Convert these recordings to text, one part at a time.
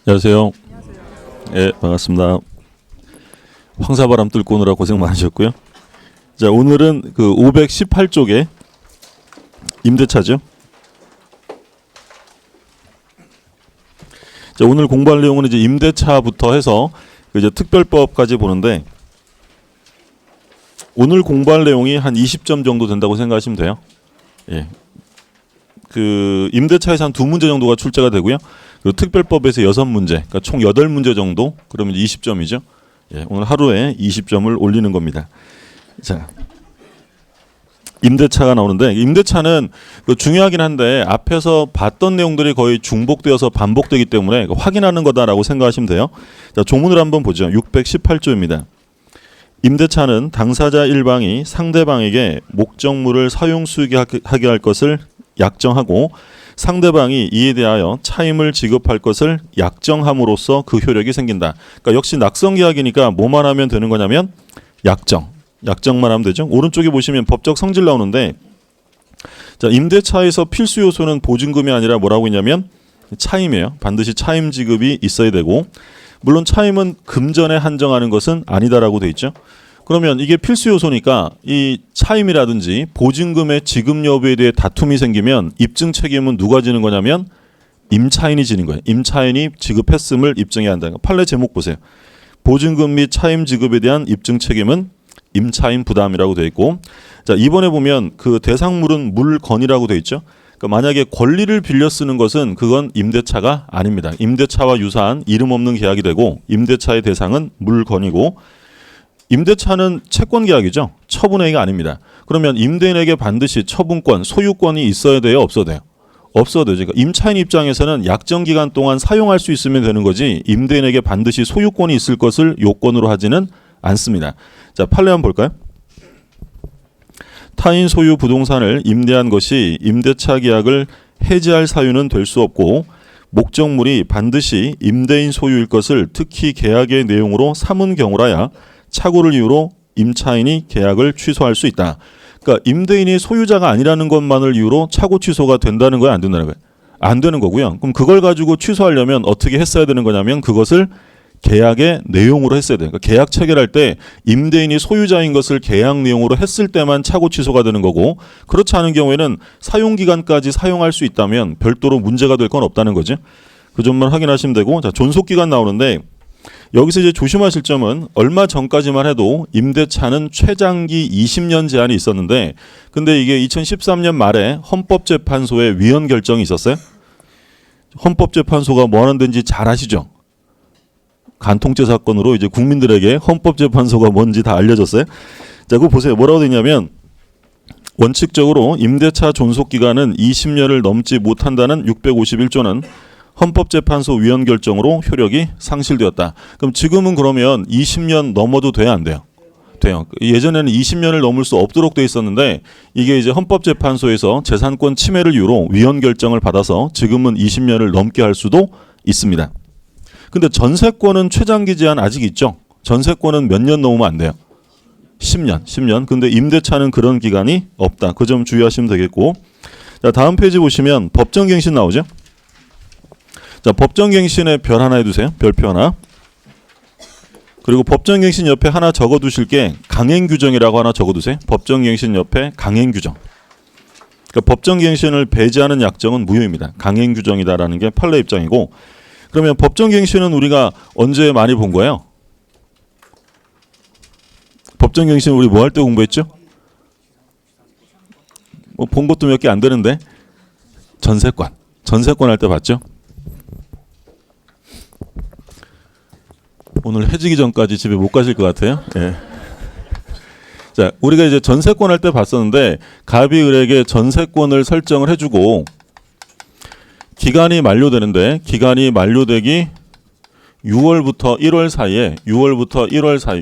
안녕하세요. 예, 반갑습니다. 황사바람 뚫고 오느라 고생 많으셨고요. 자, 오늘은 그 518쪽에 임대차죠. 자, 오늘 공부할 내용은 이제 임대차부터 해서 이제 특별법까지 보는데, 오늘 공부할 내용이 한 20점 정도 된다고 생각하시면 돼요. 예. 그 임대차에서 한 2문제 정도가 출제가 되고요. 그리고 특별법에서 6문제, 그러니까 총 8문제 정도, 그러면 20점이죠. 예, 오늘 하루에 20점을 올리는 겁니다. 자, 임대차가 나오는데, 임대차는 그 중요하긴 한데 앞에서 봤던 내용들이 거의 중복되어서 반복되기 때문에 확인하는 거다라고 생각하시면 돼요. 자, 조문을 한번 보죠. 618조입니다. 임대차는 당사자 일방이 상대방에게 목적물을 사용 수익하게 할 것을 약정하고 상대방이 이에 대하여 차임을 지급할 것을 약정함으로써 그 효력이 생긴다. 그러니까 역시 낙성계약이니까 뭐만 하면 되는 거냐면 약정만 하면 되죠. 오른쪽에 보시면 법적 성질 나오는데, 자, 임대차에서 필수 요소는 보증금이 아니라 뭐라고 있냐면 차임이에요. 반드시 차임 지급이 있어야 되고, 물론 차임은 금전에 한정하는 것은 아니다라고 돼 있죠. 그러면 이게 필수 요소니까 이 차임이라든지 보증금의 지급 여부에 대해 다툼이 생기면 입증 책임은 누가 지는 거냐면 임차인이 지는 거예요. 임차인이 지급했음을 입증해야 한다는 거. 판례 제목 보세요. 보증금 및 차임 지급에 대한 입증 책임은 임차인 부담이라고 돼 있고, 자, 이번에 보면 그 대상물은 물건이라고 돼 있죠. 그러니까 만약에 권리를 빌려 쓰는 것은 그건 임대차가 아닙니다. 임대차와 유사한 이름 없는 계약이 되고, 임대차의 대상은 물건이고, 임대차는 채권 계약이죠. 처분행위가 아닙니다. 그러면 임대인에게 반드시 처분권, 소유권이 있어야 돼요, 없어야 돼요? 없어야 되죠. 그러니까 임차인 입장에서는 약정 기간 동안 사용할 수 있으면 되는 거지, 임대인에게 반드시 소유권이 있을 것을 요건으로 하지는 않습니다. 자, 판례 한번 볼까요? 타인 소유 부동산을 임대한 것이 임대차 계약을 해지할 사유는 될 수 없고, 목적물이 반드시 임대인 소유일 것을 특히 계약의 내용으로 삼은 경우라야 착오를 이유로 임차인이 계약을 취소할 수 있다. 그러니까 임대인이 소유자가 아니라는 것만을 이유로 착오 취소가 된다는 거야, 안 된다는 거야? 안 되는 거고요. 그럼 그걸 가지고 취소하려면 어떻게 했어야 되는 거냐면 그것을 계약의 내용으로 했어야 돼요. 그러니까 계약 체결할 때 임대인이 소유자인 것을 계약 내용으로 했을 때만 착오 취소가 되는 거고, 그렇지 않은 경우에는 사용 기간까지 사용할 수 있다면 별도로 문제가 될 건 없다는 거죠. 그 점만 확인하시면 되고, 자, 존속 기간 나오는데, 여기서 이제 조심하실 점은 얼마 전까지만 해도 임대차는 최장기 20년 제한이 있었는데, 근데 이게 2013년 말에 헌법재판소의 위헌 결정이 있었어요. 헌법재판소가 뭐 하는 데인지 잘 아시죠? 간통죄 사건으로 이제 국민들에게 헌법재판소가 뭔지 다 알려졌어요. 자, 그거 보세요. 뭐라고 되냐면 원칙적으로 임대차 존속 기간은 20년을 넘지 못한다는 651조는 헌법재판소 위헌 결정으로 효력이 상실되었다. 그럼 지금은 그러면 20년 넘어도 돼야 안 돼요? 돼요. 예전에는 20년을 넘을 수 없도록 돼 있었는데, 이게 이제 헌법재판소에서 재산권 침해를 이유로 위헌 결정을 받아서 지금은 20년을 넘게 할 수도 있습니다. 근데 전세권은 최장기 제한 아직 있죠. 전세권은 몇 년 넘으면 안 돼요? 10년. 근데 임대차는 그런 기간이 없다. 그 점 주의하시면 되겠고, 자, 다음 페이지 보시면 법정갱신 나오죠. 자, 법정갱신에 별 하나 해두세요. 별표 하나. 그리고 법정갱신 옆에 하나 적어두실 게 강행규정이라고 하나 적어두세요. 법정갱신 옆에 강행규정. 그러니까 법정갱신을 배제하는 약정은 무효입니다. 강행규정이다라는 게 판례 입장이고, 그러면 법정갱신은 우리가 언제 많이 본 거예요? 법정갱신 우리 뭐 할 때 공부했죠? 뭐 본 것도 몇 개 안 되는데, 전세권 할 때 봤죠? 오늘 해지기 전까지 집에 못 가실 것 같아요. 예. 자, 우리가 이제 전세권 할 때 봤었는데, 갑이 을에게 전세권을 설정을 해주고 기간이 만료되는데, 기간이 만료되기 6월부터 1월 사이에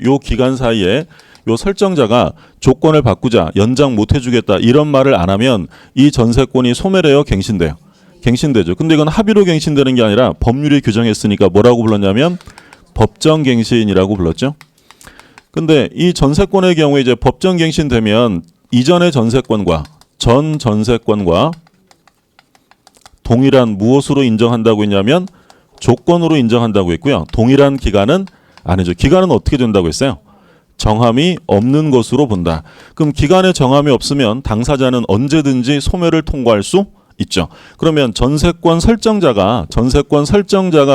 요 기간 사이에 요 설정자가 조건을 바꾸자, 연장 못 해주겠다, 이런 말을 안 하면 이 전세권이 소멸해요, 갱신돼요? 갱신되죠. 근데 이건 합의로 갱신되는 게 아니라 법률이 규정했으니까 뭐라고 불렀냐면 법정갱신이라고 불렀죠. 근데 이 전세권의 경우에 이제 법정갱신되면 이전의 전세권과 전 전세권과 동일한 무엇으로 인정한다고 했냐면 조건으로 인정한다고 했고요. 동일한 기간은 아니죠. 기간은 어떻게 된다고 했어요? 정함이 없는 것으로 본다. 그럼 기간에 정함이 없으면 당사자는 언제든지 소멸을 통고할 수 있죠. 그러면 전세권 설정자가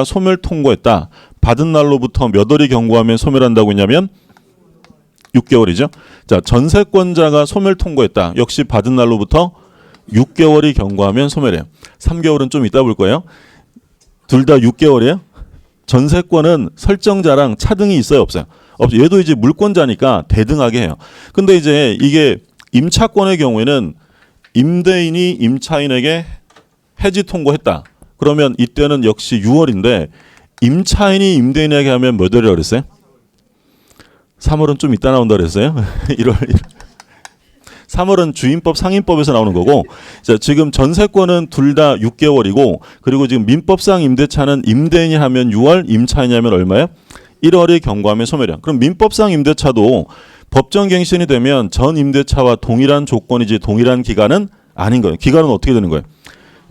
소멸 통고했다. 받은 날로부터 몇 월이 경과하면 소멸한다고 했냐면 6개월이죠. 자, 전세권자가 소멸 통고했다. 역시 받은 날로부터 6개월이 경과하면 소멸해요. 3개월은 좀 이따 볼 거예요. 둘 다 6개월이에요. 전세권은 설정자랑 차등이 있어요, 없어요? 없죠. 얘도 이제 물권자니까 대등하게 해요. 근데 이제 이게 임차권의 경우에는 임대인이 임차인에게 해지 통고했다. 그러면 이때는 역시 6월인데 임차인이 임대인에게 하면 몇 월이라고 그랬어요? 3월은 좀 이따 나온다 그랬어요. 1월. 3월은 주임법 상임법에서 나오는 거고, 자, 지금 전세권은 둘 다 6개월이고, 그리고 지금 민법상 임대차는 임대인이 하면 6월, 임차인이 하면 얼마예요? 1월이 경과하면 소멸이야. 그럼 민법상 임대차도 법정갱신이 되면 전 임대차와 동일한 조건이지 동일한 기간은 아닌 거예요. 기간은 어떻게 되는 거예요?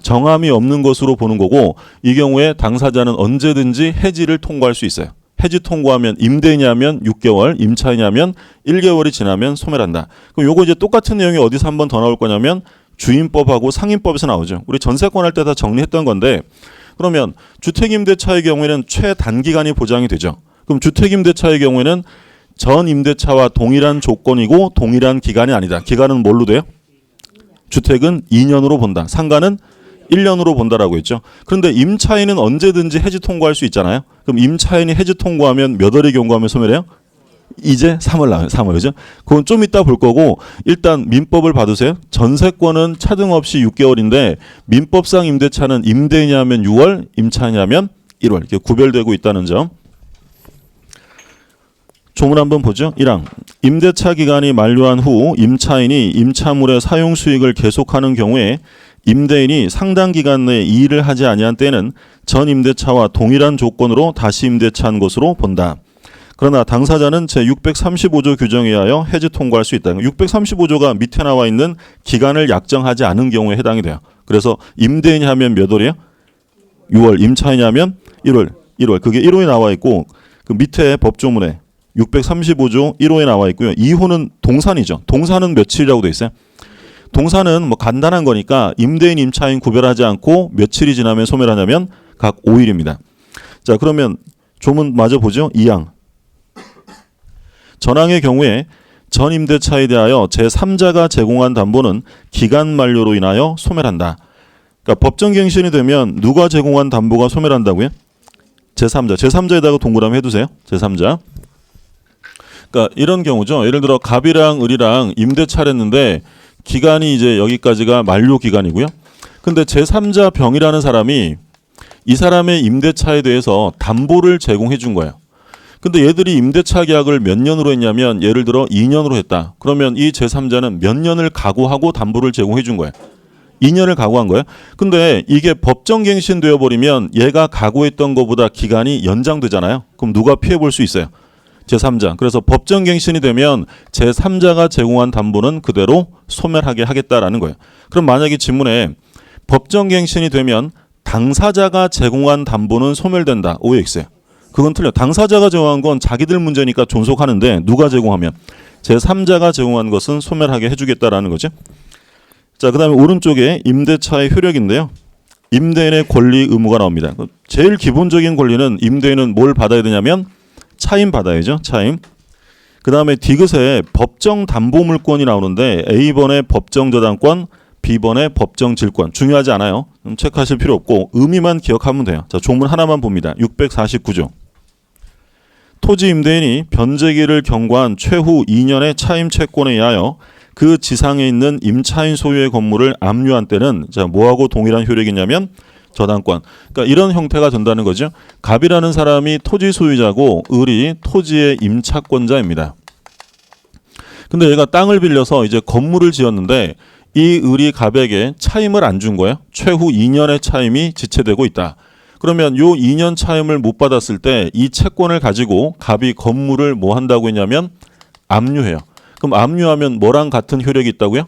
정함이 없는 것으로 보는 거고, 이 경우에 당사자는 언제든지 해지를 통고할 수 있어요. 해지 통고하면 임대인이 하면 6개월, 임차인이 하면 1개월이 지나면 소멸한다. 그럼 요거 이제 똑같은 내용이 어디서 한 번 더 나올 거냐면 주임법하고 상임법에서 나오죠. 우리 전세권 할 때 다 정리했던 건데, 그러면 주택임대차의 경우에는 최단기간이 보장이 되죠. 그럼 주택임대차의 경우에는 전 임대차와 동일한 조건이고 동일한 기간이 아니다. 기간은 뭘로 돼요? 주택은 2년으로 본다. 상가는 1년으로 본다라고 했죠. 그런데 임차인은 언제든지 해지 통고할 수 있잖아요. 그럼 임차인이 해지 통고하면 몇 월이 경과하면 소멸해요? 이제 3월 나와요. 3월, 그죠? 그건 좀 이따 볼 거고, 일단 민법을 봐두세요. 전세권은 차등 없이 6개월인데 민법상 임대차는 임대인이 하면 6월, 임차인이 하면 1월 이렇게 구별되고 있다는 점. 조문 한번 보죠. 1항. 임대차 기간이 만료한 후 임차인이 임차물의 사용 수익을 계속하는 경우에 임대인이 상당 기간 내에 이의를 하지 아니한 때는 전 임대차와 동일한 조건으로 다시 임대차한 것으로 본다. 그러나 당사자는 제635조 규정에 의하여 해지 통고할 수 있다. 635조가 밑에 나와 있는 기간을 약정하지 않은 경우에 해당이 돼요. 그래서 임대인이 하면 몇 월이에요? 6월. 임차인이 하면 1월. 그게 1호에 나와 있고, 그 밑에 법조문에 635조 1호에 나와 있고요. 2호는 동산이죠. 동산은 며칠이라고 돼 있어요? 동산은 뭐 간단한 거니까 임대인, 임차인 구별하지 않고 며칠이 지나면 소멸하냐면 각 5일입니다. 자, 그러면 조문 마저 보죠. 2항. 전항의 경우에 전 임대차에 대하여 제3자가 제공한 담보는 기간 만료로 인하여 소멸한다. 그러니까 법정갱신이 되면 누가 제공한 담보가 소멸한다고요? 제3자에다가 동그라미 해두세요. 제3자. 그러니까 이런 경우죠. 예를 들어 갑이랑 을이랑 임대차를 했는데 기간이 이제 여기까지가 만료 기간이고요. 근데 제3자 병이라는 사람이 이 사람의 임대차에 대해서 담보를 제공해 준 거예요. 근데 얘들이 임대차 계약을 몇 년으로 했냐면 예를 들어 2년으로 했다. 그러면 이 제3자는 몇 년을 각오하고 담보를 제공해 준 거예요. 2년을 각오한 거예요. 근데 이게 법정갱신 되어 버리면 얘가 각오했던 것보다 기간이 연장되잖아요. 그럼 누가 피해 볼 수 있어요? 제3자. 그래서 법정갱신이 되면 제3자가 제공한 담보는 그대로 소멸하게 하겠다라는 거예요. 그럼 만약에 지문에 법정갱신이 되면 당사자가 제공한 담보는 소멸된다. OX예요. 그건 틀려. 당사자가 제공한 건 자기들 문제니까 존속하는데 누가 제공하면 제3자가 제공한 것은 소멸하게 해주겠다라는 거죠. 자, 그 다음에 오른쪽에 임대차의 효력인데요. 임대인의 권리 의무가 나옵니다. 제일 기본적인 권리는 임대인은 뭘 받아야 되냐면 차임 받아야죠. 차임. 그 다음에 디귿에 법정 담보물권이 나오는데 A번의 법정 저당권, B번의 법정 질권. 중요하지 않아요. 체크하실 필요 없고 의미만 기억하면 돼요. 자, 조문 하나만 봅니다. 649조. 토지 임대인이 변제기를 경과한 최후 2년의 차임 채권에 의하여 그 지상에 있는 임차인 소유의 건물을 압류한 때는 자, 뭐하고 동일한 효력이냐면 저당권. 그러니까 이런 형태가 된다는 거죠. 갑이라는 사람이 토지 소유자고 을이 토지의 임차권자입니다. 근데 얘가 땅을 빌려서 이제 건물을 지었는데 이 을이 갑에게 차임을 안 준 거예요. 최후 2년의 차임이 지체되고 있다. 그러면 요 2년 차임을 못 받았을 때 이 채권을 가지고 갑이 건물을 뭐 한다고 했냐면 압류해요. 그럼 압류하면 뭐랑 같은 효력이 있다고요?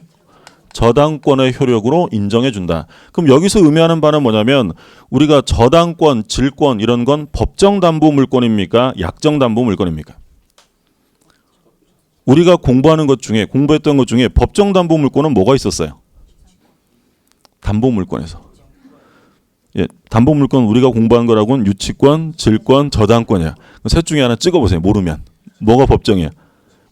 저당권의 효력으로 인정해 준다. 그럼 여기서 의미하는 바는 뭐냐면 우리가 저당권, 질권 이런 건 법정 담보 물권입니까? 약정 담보 물권입니까? 우리가 공부했던 것 중에 법정 담보 물권은 뭐가 있었어요? 담보 물권에서. 예, 담보 물권 우리가 공부한 거라고는 유치권, 질권, 저당권이야. 셋 중에 하나 찍어보세요. 모르면. 뭐가 법정이야?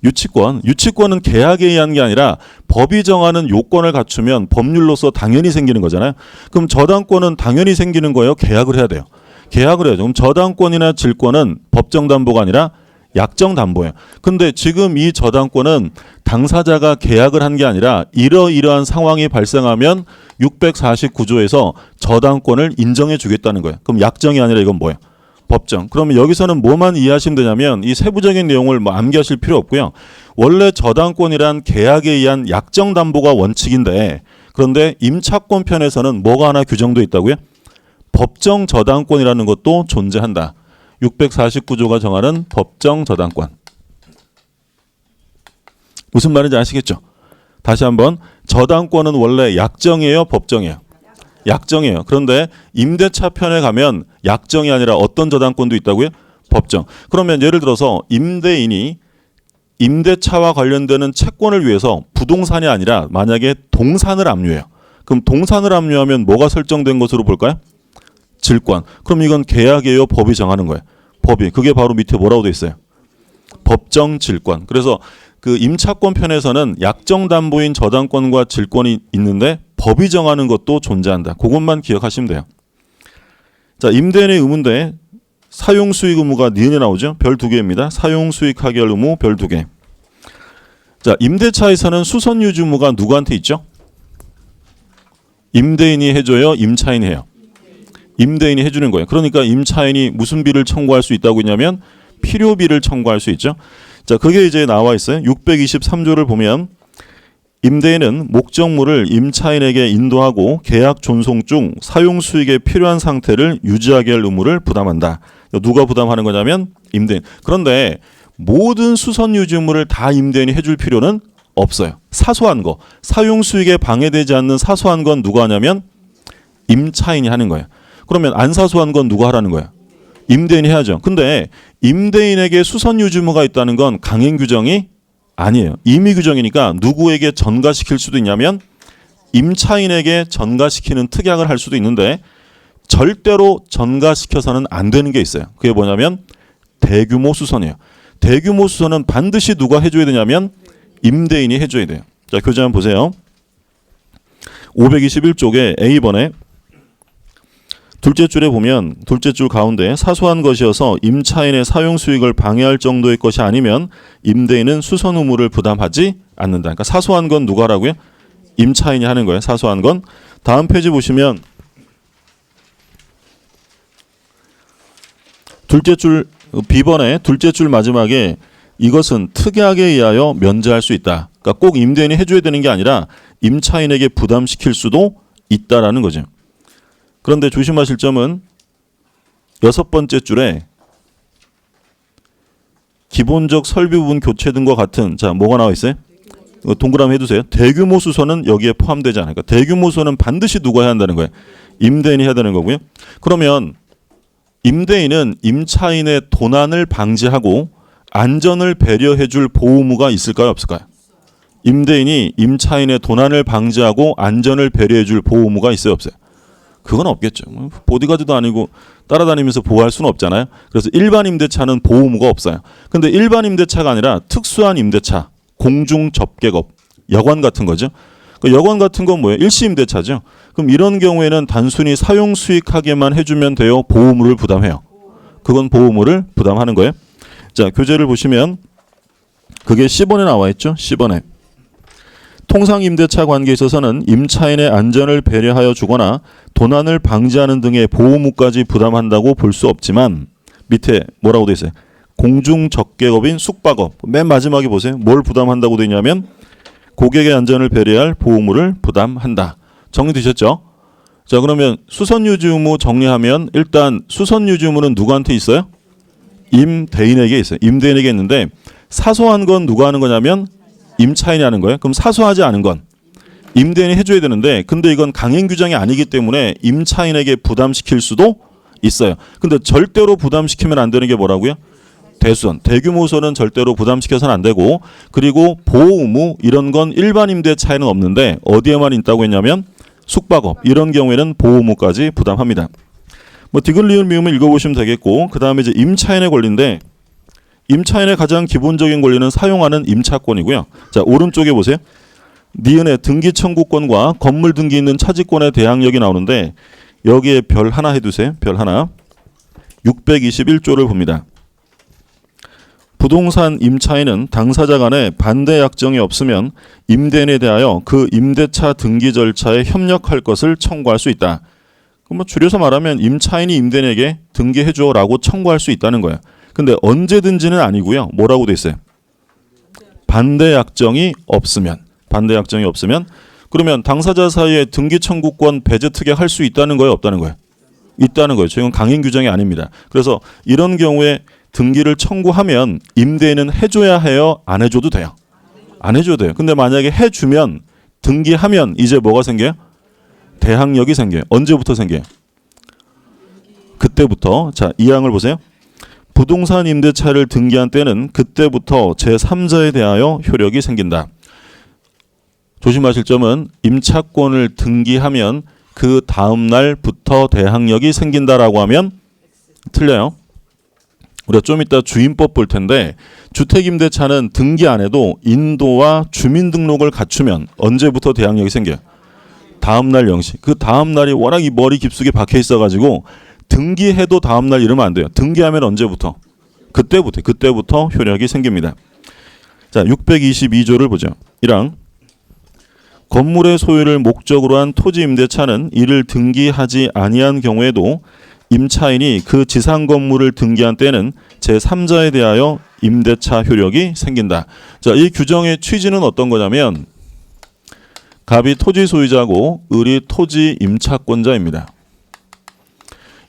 유치권. 유치권은 계약에 의한 게 아니라 법이 정하는 요건을 갖추면 법률로서 당연히 생기는 거잖아요. 그럼 저당권은 당연히 생기는 거예요? 계약을 해야 돼요. 계약을 해야죠. 그럼 저당권이나 질권은 법정 담보가 아니라 약정 담보예요. 근데 지금 이 저당권은 당사자가 계약을 한 게 아니라 이러이러한 상황이 발생하면 649조에서 저당권을 인정해 주겠다는 거예요. 그럼 약정이 아니라 이건 뭐예요? 법정. 그러면 여기서는 뭐만 이해하시면 되냐면 이 세부적인 내용을 뭐 암기하실 필요 없고요. 원래 저당권이란 계약에 의한 약정 담보가 원칙인데 그런데 임차권 편에서는 뭐가 하나 규정돼 있다고요? 법정 저당권이라는 것도 존재한다. 649조가 정하는 법정 저당권. 무슨 말인지 아시겠죠? 다시 한번 저당권은 원래 약정이에요, 법정이에요? 약정이에요. 그런데 임대차 편에 가면 약정이 아니라 어떤 저당권도 있다고요? 법정. 그러면 예를 들어서 임대인이 임대차와 관련되는 채권을 위해서 부동산이 아니라 만약에 동산을 압류해요. 그럼 동산을 압류하면 뭐가 설정된 것으로 볼까요? 질권. 그럼 이건 계약이에요, 법이 정하는 거예요. 법이. 그게 바로 밑에 뭐라고 돼 있어요? 법정 질권. 그래서 그 임차권 편에서는 약정 담보인 저당권과 질권이 있는데 법이 정하는 것도 존재한다. 그것만 기억하시면 돼요. 자, 임대인의 의무인데 사용 수익 의무가 니은에 나오죠. 별 2개입니다. 사용 수익하게 할 의무 별 2개. 자, 임대차에서는 수선 유지 의무가 누구한테 있죠? 임대인이 해줘요, 임차인이 해요? 임대인이 해주는 거예요. 그러니까 임차인이 무슨 비를 청구할 수 있다고 했냐면 필요비를 청구할 수 있죠. 자, 그게 이제 나와 있어요. 623조를 보면 임대인은 목적물을 임차인에게 인도하고 계약 존속 중 사용 수익에 필요한 상태를 유지하게 할 의무를 부담한다. 누가 부담하는 거냐면 임대인. 그런데 모든 수선 유지 의무를 다 임대인이 해줄 필요는 없어요. 사소한 거, 사용 수익에 방해되지 않는 사소한 건 누가 하냐면 임차인이 하는 거예요. 그러면 안 사소한 건 누가 하라는 거예요? 임대인이 해야죠. 근데 임대인에게 수선 유지 의무가 있다는 건 강행 규정이 아니에요. 임의 규정이니까 누구에게 전가시킬 수도 있냐면 임차인에게 전가시키는 특약을 할 수도 있는데 절대로 전가시켜서는 안 되는 게 있어요. 그게 뭐냐면 대규모 수선이에요. 대규모 수선은 반드시 누가 해줘야 되냐면 임대인이 해줘야 돼요. 자, 교재 한번 보세요. 521쪽에 A번에 둘째 줄에 보면 둘째 줄 가운데 사소한 것이어서 임차인의 사용 수익을 방해할 정도의 것이 아니면 임대인은 수선 의무를 부담하지 않는다. 그러니까 사소한 건 누가 하라고요? 임차인이 하는 거예요. 사소한 건. 다음 페이지 보시면 둘째 줄 B번에 둘째 줄 마지막에 이것은 특약에 의하여 면제할 수 있다. 그러니까 꼭 임대인이 해줘야 되는 게 아니라 임차인에게 부담시킬 수도 있다라는 거죠. 그런데 조심하실 점은 6번째 줄에 기본적 설비 부분 교체 등과 같은 자 뭐가 나와 있어요? 동그라미 해두세요. 대규모 수선은 여기에 포함되지 않아요. 그러니까 대규모 수선은 반드시 누가 해야 한다는 거예요? 임대인이 해야 되는 거고요. 그러면 임대인은 임차인의 도난을 방지하고 안전을 배려해 줄 보호무가 있을까요? 없을까요? 임대인이 임차인의 도난을 방지하고 안전을 배려해 줄 보호무가 있어요? 없어요? 그건 없겠죠. 보디가드도 아니고 따라다니면서 보호할 수는 없잖아요. 그래서 일반 임대차는 보호 의무가 없어요. 근데 일반 임대차가 아니라 특수한 임대차, 공중 접객업, 여관 같은 거죠. 그 여관 같은 건 뭐예요? 일시 임대차죠. 그럼 이런 경우에는 단순히 사용 수익하게만 해주면 돼요. 보호 의무를 부담해요. 그건 보호 의무를 부담하는 거예요. 자, 교재를 보시면 그게 10번에 나와 있죠. 10번에. 통상 임대차 관계에 있어서는 임차인의 안전을 배려하여 주거나 도난을 방지하는 등의 보호무까지 부담한다고 볼 수 없지만 밑에 뭐라고 돼 있어요? 공중 접객업인 숙박업. 맨 마지막에 보세요. 뭘 부담한다고 돼 있냐면 고객의 안전을 배려할 보호무를 부담한다. 정리되셨죠? 자, 그러면 수선유지 의무 정리하면 일단 수선유지 의무는 누구한테 있어요? 임대인에게 있어요. 임대인에게 있는데 사소한 건 누가 하는 거냐면 임차인이 하는 거예요. 그럼 사소하지 않은 건 임대인이 해줘야 되는데 근데 이건 강행 규정이 아니기 때문에 임차인에게 부담시킬 수도 있어요. 근데 절대로 부담시키면 안 되는 게 뭐라고요? 대수선, 대규모선은 절대로 부담시켜서는 안 되고, 그리고 보호 의무 이런 건 일반 임대차에는 없는데 어디에만 있다고 했냐면 숙박업 이런 경우에는 보호 의무까지 부담합니다. 뭐 디귿 리을 미음을 읽어보시면 되겠고, 그 다음에 이제 임차인의 권리인데 임차인의 가장 기본적인 권리는 사용하는 임차권이고요. 자, 오른쪽에 보세요. 니은의 등기 청구권과 건물 등기 있는 차지권의 대항력이 나오는데 여기에 별 하나 해두세요. 별 하나. 621조를 봅니다. 부동산 임차인은 당사자 간에 반대 약정이 없으면 임대인에 대하여 그 임대차 등기 절차에 협력할 것을 청구할 수 있다. 그럼 뭐 줄여서 말하면 임차인이 임대인에게 등기해줘라고 청구할 수 있다는 거예요. 근데 언제든지는 아니고요. 뭐라고 돼 있어요? 반대 약정이 없으면. 반대 약정이 없으면 그러면 당사자 사이에 등기 청구권 배제 특약 할 수 있다는 거예요? 없다는 거예요? 있다는 거예요. 이건 강행 규정이 아닙니다. 그래서 이런 경우에 등기를 청구하면 임대인은 해줘야 해요? 안 해줘도 돼요? 안 해줘도 돼요. 근데 만약에 해주면 등기하면 이제 뭐가 생겨요? 대항력이 생겨요. 언제부터 생겨요? 그때부터. 자, 이 항을 보세요. 부동산 임대차를 등기한 때는 그때부터 제3자에 대하여 효력이 생긴다. 조심하실 점은 임차권을 등기하면 그 다음 날부터 대항력이 생긴다라고 하면 틀려요. 우리가 좀 이따 주임법 볼 텐데 주택임대차는 등기 안 해도 인도와 주민등록을 갖추면 언제부터 대항력이 생겨요? 다음 날 0시. 그 다음 날이 워낙 이 머리 깊숙이 박혀 있어가지고 등기해도 다음 날 이러면 안 돼요. 등기하면 언제부터? 그때부터 효력이 생깁니다. 자, 622조를 보죠. 1항. 건물의 소유를 목적으로 한 토지 임대차는 이를 등기하지 아니한 경우에도 임차인이 그 지상 건물을 등기한 때는 제3자에 대하여 임대차 효력이 생긴다. 자, 이 규정의 취지는 어떤 거냐면 갑이 토지 소유자고 을이 토지 임차권자입니다.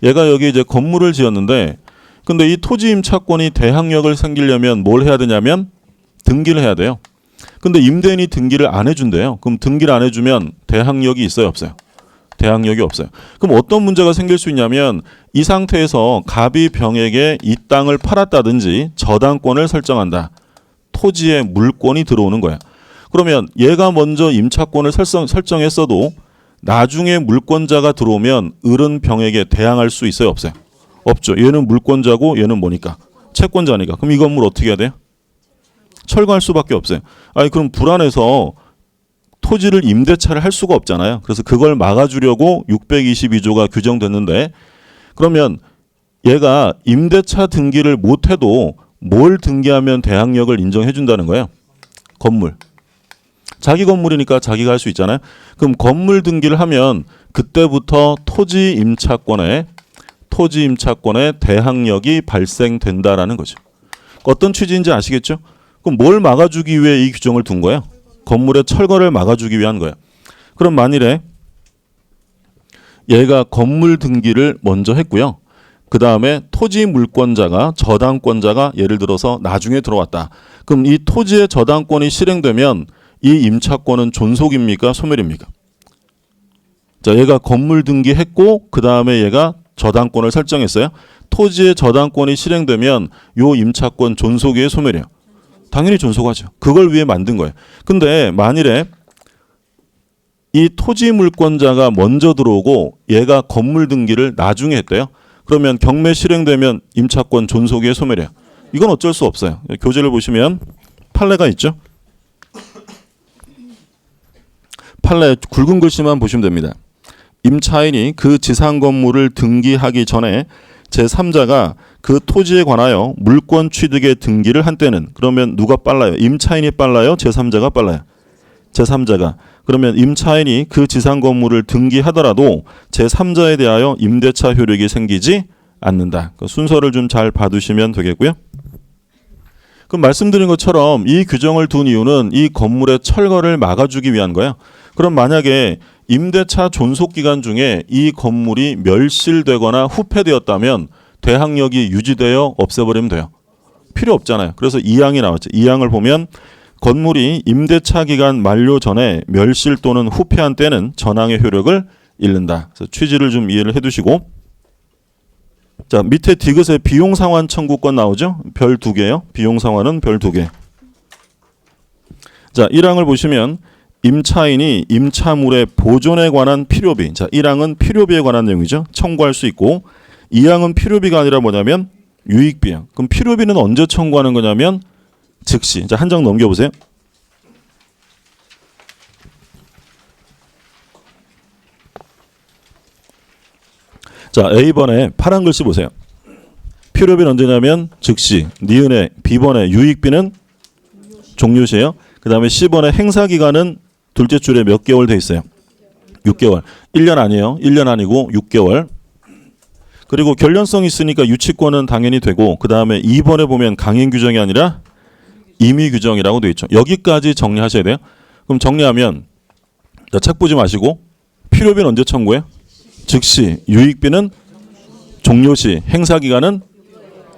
얘가 여기 이제 건물을 지었는데 근데 이 토지 임차권이 대항력을 생기려면 뭘 해야 되냐면 등기를 해야 돼요. 근데 임대인이 등기를 안 해준대요. 그럼 등기를 안 해주면 대항력이 있어요, 없어요? 대항력이 없어요. 그럼 어떤 문제가 생길 수 있냐면 이 상태에서 갑이 병에게 이 땅을 팔았다든지 저당권을 설정한다. 토지에 물권이 들어오는 거야. 그러면 얘가 먼저 임차권을 설정했어도 나중에 물권자가 들어오면 을은 병에게 대항할 수 있어요, 없어요? 없죠. 얘는 물권자고 얘는 뭐니까? 채권자니까. 그럼 이 건물 어떻게 해야 돼요? 철거할 수밖에 없어요. 아니 그럼 불안해서 토지를 임대차를 할 수가 없잖아요. 그래서 그걸 막아주려고 622조가 규정됐는데 그러면 얘가 임대차 등기를 못해도 뭘 등기하면 대항력을 인정해 준다는 거예요? 건물. 자기 건물이니까 자기가 할 수 있잖아요. 그럼 건물 등기를 하면 그때부터 토지 임차권에 대항력이 발생된다라는 거죠. 어떤 취지인지 아시겠죠? 그럼 뭘 막아주기 위해 이 규정을 둔 거예요? 건물의 철거를 막아주기 위한 거예요. 그럼 만일에 얘가 건물 등기를 먼저 했고요. 그 다음에 토지 물권자가 저당권자가 예를 들어서 나중에 들어왔다. 그럼 이 토지의 저당권이 실행되면 이 임차권은 존속입니까? 소멸입니까? 자, 얘가 건물 등기했고 그 다음에 얘가 저당권을 설정했어요. 토지의 저당권이 실행되면 요 임차권 존속이에요, 소멸이에요? 당연히 존속하죠. 그걸 위해 만든 거예요. 근데 만일에 이 토지 물권자가 먼저 들어오고 얘가 건물 등기를 나중에 했대요. 그러면 경매 실행되면 임차권 존속이에요, 소멸이에요? 이건 어쩔 수 없어요. 교재를 보시면 판례가 있죠. 판례 굵은 글씨만 보시면 됩니다. 임차인이 그 지상 건물을 등기하기 전에 제3자가 그 토지에 관하여 물권 취득의 등기를 한 때는 그러면 누가 빨라요? 임차인이 빨라요? 제3자가 빨라요? 제3자가. 그러면 임차인이 그 지상 건물을 등기하더라도 제3자에 대하여 임대차 효력이 생기지 않는다. 그 순서를 좀 잘 봐두시면 되겠고요. 그럼 말씀드린 것처럼 이 규정을 둔 이유는 이 건물의 철거를 막아주기 위한 거예요. 그럼 만약에 임대차 존속 기간 중에 이 건물이 멸실되거나 후폐되었다면 대항력이 유지되어 없애버리면 돼요. 필요 없잖아요. 그래서 2항이 나왔죠. 2항을 보면 건물이 임대차 기간 만료 전에 멸실 또는 후폐한 때는 전항의 효력을 잃는다. 그래서 취지를 좀 이해를 해두시고, 자 밑에 디귿에 비용 상환 청구권 나오죠? 별 2개요. 비용 상환은 별 2개. 자 1항을 보시면 임차인이 임차물의 보존에 관한 필요비, 자 1항은 필요비에 관한 내용이죠. 청구할 수 있고, 2항은 필요비가 아니라 뭐냐면 유익비야. 그럼 필요비는 언제 청구하는 거냐면 즉시. 자 한 장 넘겨보세요. 자 A번에 파란 글씨 보세요. 필요비는 언제냐면 즉시. 니은의 B번의 유익비는 종료시에요. 그 다음에 C번의 행사기간은 둘째 줄에 몇 개월 돼 있어요? 6개월. 1년 아니에요. 1년 아니고 6개월. 그리고 결련성이 있으니까 유치권은 당연히 되고, 그 다음에 2번에 보면 강행 규정이 아니라 임의 규정이라고 되어 있죠. 여기까지 정리하셔야 돼요. 그럼 정리하면, 자, 책 보지 마시고 필요비는 언제 청구해요? 즉시. 유익비는 종료시. 행사기간은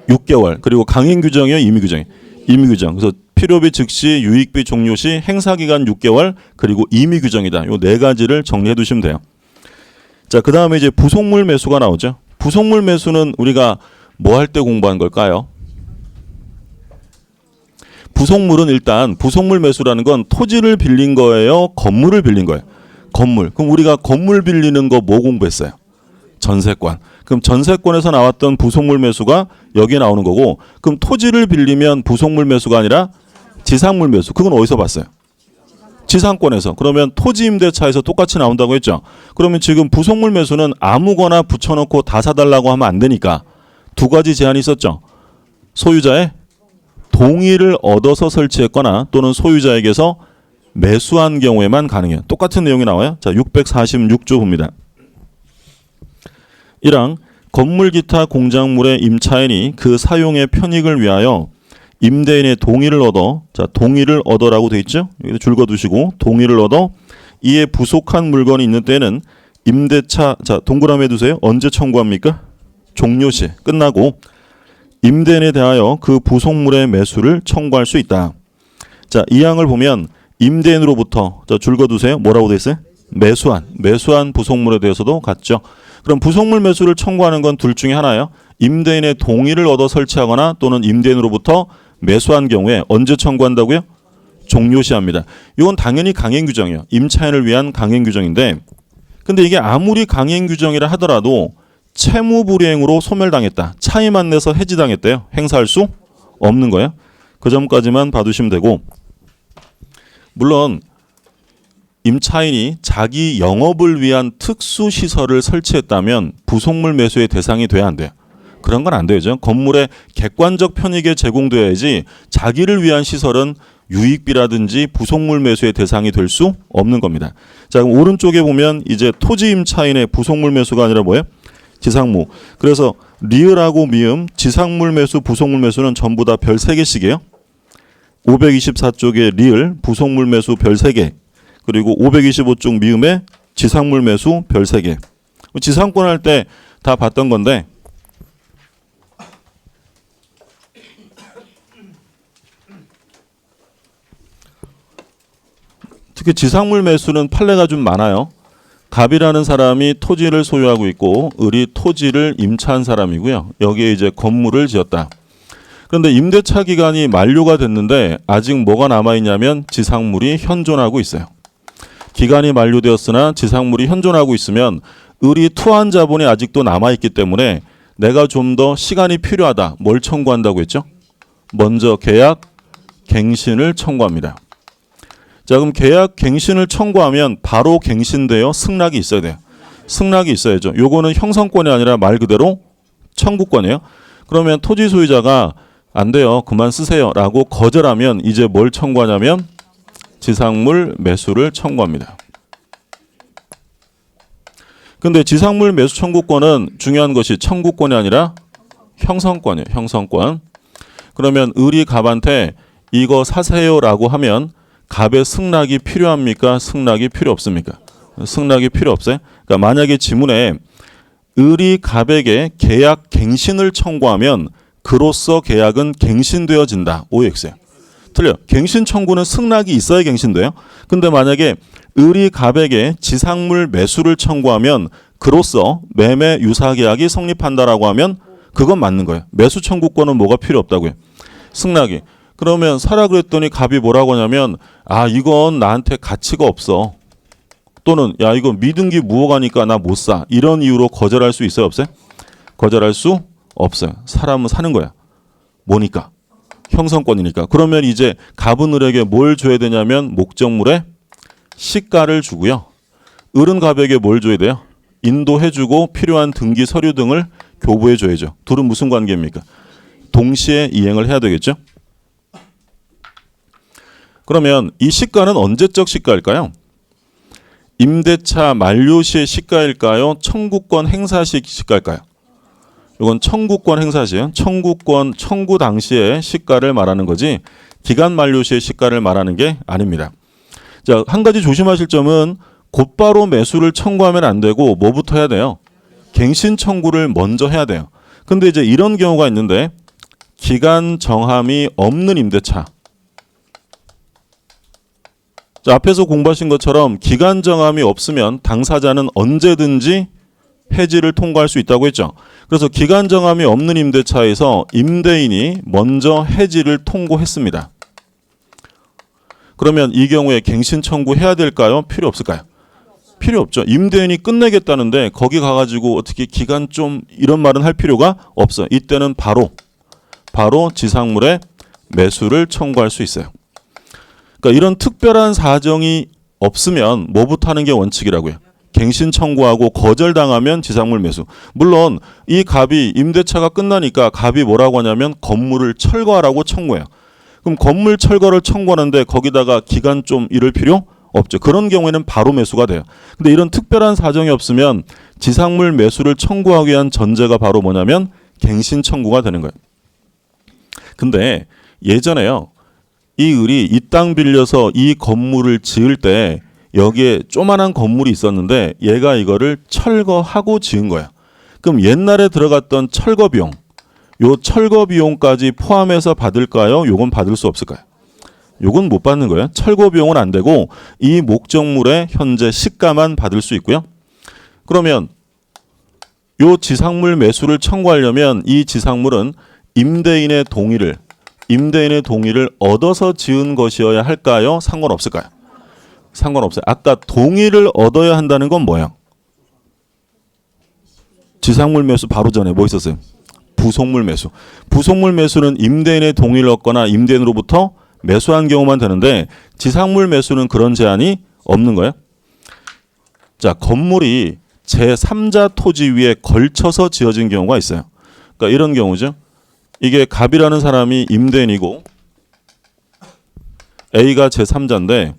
6개월. 그리고 강행 규정이요, 임의 규정이요? 임의 규정. 그래서 필요비 즉시, 유익비 종료시, 행사기간 6개월, 그리고 임의 규정이다. 요 네 가지를 정리해 두시면 돼요. 자, 그 다음에 이제 부속물 매수가 나오죠. 부속물 매수는 우리가 뭐 할 때 공부한 걸까요? 부속물은 일단 부속물 매수라는 건 토지를 빌린 거예요? 건물을 빌린 거예요? 건물. 그럼 우리가 건물 빌리는 거 뭐 공부했어요? 전세권. 그럼 전세권에서 나왔던 부속물 매수가 여기에 나오는 거고, 그럼 토지를 빌리면 부속물 매수가 아니라 지상물 매수. 그건 어디서 봤어요? 지상권에서. 그러면 토지 임대차에서 똑같이 나온다고 했죠. 그러면 지금 부속물 매수는 아무거나 붙여놓고 다 사달라고 하면 안 되니까 두 가지 제한이 있었죠. 소유자의 동의를 얻어서 설치했거나 또는 소유자에게서 매수한 경우에만 가능해요. 똑같은 내용이 나와요. 자, 646조 봅니다. 1항 건물 기타 공작물의 임차인이 그 사용의 편익을 위하여 임대인의 동의를 얻어, 자 동의를 얻어라고 돼 있죠. 여기 줄 그어두시고 동의를 얻어 이에 부속한 물건이 있는 때는 임대차, 자 동그라미 해두세요. 언제 청구합니까? 종료시. 끝나고 임대인에 대하여 그 부속물의 매수를 청구할 수 있다. 자, 이 항을 보면 임대인으로부터, 자 줄 그어두세요. 뭐라고 돼 있어요? 매수한 부속물에 대해서도 같죠. 그럼 부속물 매수를 청구하는 건 둘 중에 하나예요. 임대인의 동의를 얻어 설치하거나 또는 임대인으로부터 매수한 경우에 언제 청구한다고요? 종료시합니다. 이건 당연히 강행 규정이에요. 임차인을 위한 강행 규정인데, 근데 이게 아무리 강행 규정이라 하더라도 채무 불이행으로 소멸당했다, 차임안 내서 해지당했대요. 행사할 수 없는 거예요. 그 점까지만 봐두시면 되고, 물론 임차인이 자기 영업을 위한 특수 시설을 설치했다면 부속물 매수의 대상이 돼야 안 돼요. 그런 건 안 되죠. 건물의 객관적 편익에 제공돼야지 자기를 위한 시설은 유익비라든지 부속물 매수의 대상이 될 수 없는 겁니다. 자, 그럼 오른쪽에 보면 이제 토지 임차인의 부속물 매수가 아니라 뭐예요? 지상무. 그래서 리을하고 미음, 지상물 매수, 부속물 매수는 전부 다 별 3개씩이에요. 524쪽에 리을, 부속물 매수 별 3개. 그리고 525쪽 미음에 지상물 매수 별 3개. 지상권 할 때 다 봤던 건데, 특히 지상물 매수는 판례가 좀 많아요. 갑이라는 사람이 토지를 소유하고 있고 을이 토지를 임차한 사람이고요. 여기에 이제 건물을 지었다. 그런데 임대차 기간이 만료가 됐는데 아직 뭐가 남아있냐면 지상물이 현존하고 있어요. 기간이 만료되었으나 지상물이 현존하고 있으면 을이 투한 자본이 아직도 남아있기 때문에 내가 좀 더 시간이 필요하다. 뭘 청구한다고 했죠? 먼저 계약 갱신을 청구합니다. 자, 그럼 계약 갱신을 청구하면 바로 갱신되어 승낙이 있어야 돼요. 승낙이 있어야죠. 요거는 형성권이 아니라 말 그대로 청구권이에요. 그러면 토지 소유자가 안 돼요, 그만 쓰세요 라고 거절하면 이제 뭘 청구하냐면 지상물 매수를 청구합니다. 근데 지상물 매수 청구권은 중요한 것이 청구권이 아니라 형성권이에요. 형성권. 그러면 을이 갑한테 이거 사세요 라고 하면 갑의 승낙이 필요합니까? 승낙이 필요 없습니까? 승낙이 필요 없어요. 그러니까 만약에 지문에 을이 갑에게 계약 갱신을 청구하면 그로써 계약은 갱신되어진다. OX예요. 틀려. 갱신 청구는 승낙이 있어야 갱신돼요. 근데 만약에 을이 갑에게 지상물 매수를 청구하면 그로써 매매 유사 계약이 성립한다라고 하면 그건 맞는 거예요. 매수 청구권은 뭐가 필요 없다고요. 승낙이. 그러면 사라 그랬더니 갑이 뭐라고 하냐면 아 이건 나한테 가치가 없어. 또는 야 이거 미등기 무효가니까 나 못 사. 이런 이유로 거절할 수 있어요 없어요? 거절할 수 없어요. 사람은 사는 거야. 뭐니까? 형성권이니까. 그러면 이제 갑은 을에게 뭘 줘야 되냐면 목적물에 시가를 주고요. 을은 갑에게 뭘 줘야 돼요? 인도해주고 필요한 등기 서류 등을 교부해줘야죠. 둘은 무슨 관계입니까? 동시에 이행을 해야 되겠죠. 그러면 이 시가는 언제적 시가일까요? 임대차 만료 시의 시가일까요? 청구권 행사 시 시가일까요? 이건 청구권 행사 시요. 청구권 청구 당시의 시가를 말하는 거지 기간 만료 시의 시가를 말하는 게 아닙니다. 자, 한 가지 조심하실 점은 곧바로 매수를 청구하면 안 되고 뭐부터 해야 돼요? 갱신 청구를 먼저 해야 돼요. 근데 이제 이런 경우가 있는데 기간 정함이 없는 임대차. 자, 앞에서 공부하신 것처럼 기간 정함이 없으면 당사자는 언제든지 해지를 통과할 수 있다고 했죠. 그래서 기간 정함이 없는 임대차에서 임대인이 먼저 해지를 통고했습니다. 그러면 이 경우에 갱신 청구해야 될까요? 필요 없을까요? 필요 없죠. 임대인이 끝내겠다는데 거기 가가지고 어떻게 기간 좀 이런 말은 할 필요가 없어요. 이때는 바로 지상물의 매수를 청구할 수 있어요. 그러니까 이런 특별한 사정이 없으면 뭐부터 하는 게 원칙이라고요. 갱신 청구하고 거절당하면 지상물 매수. 물론 이 갑이 임대차가 끝나니까 갑이 뭐라고 하냐면 건물을 철거하라고 청구해요. 그럼 건물 철거를 청구하는데 거기다가 기간 좀 이럴 필요 없죠. 그런 경우에는 바로 매수가 돼요. 근데 이런 특별한 사정이 없으면 지상물 매수를 청구하기 위한 전제가 바로 뭐냐면 갱신 청구가 되는 거예요. 근데 예전에요. 이 을이 이 땅 빌려서 이 건물을 지을 때 여기에 조만한 건물이 있었는데 얘가 이거를 철거하고 지은 거야. 그럼 옛날에 들어갔던 철거 비용, 요 철거 비용까지 포함해서 받을까요? 요건 받을 수 없을까요? 요건 못 받는 거예요. 철거 비용은 안 되고 이 목적물의 현재 시가만 받을 수 있고요. 그러면 요 지상물 매수를 청구하려면 이 지상물은 임대인의 동의를 얻어서 지은 것이어야 할까요? 상관없을까요? 상관없어요. 아까 동의를 얻어야 한다는 건 뭐예요? 지상물 매수 바로 전에 뭐 있었어요? 부속물 매수. 부속물 매수는 임대인의 동의를 얻거나 임대인으로부터 매수한 경우만 되는데 지상물 매수는 그런 제한이 없는 거예요. 자, 건물이 제3자 토지 위에 걸쳐서 지어진 경우가 있어요. 그러니까 이런 경우죠. 이게 갑이라는 사람이 임대인이고 A가 제3자인데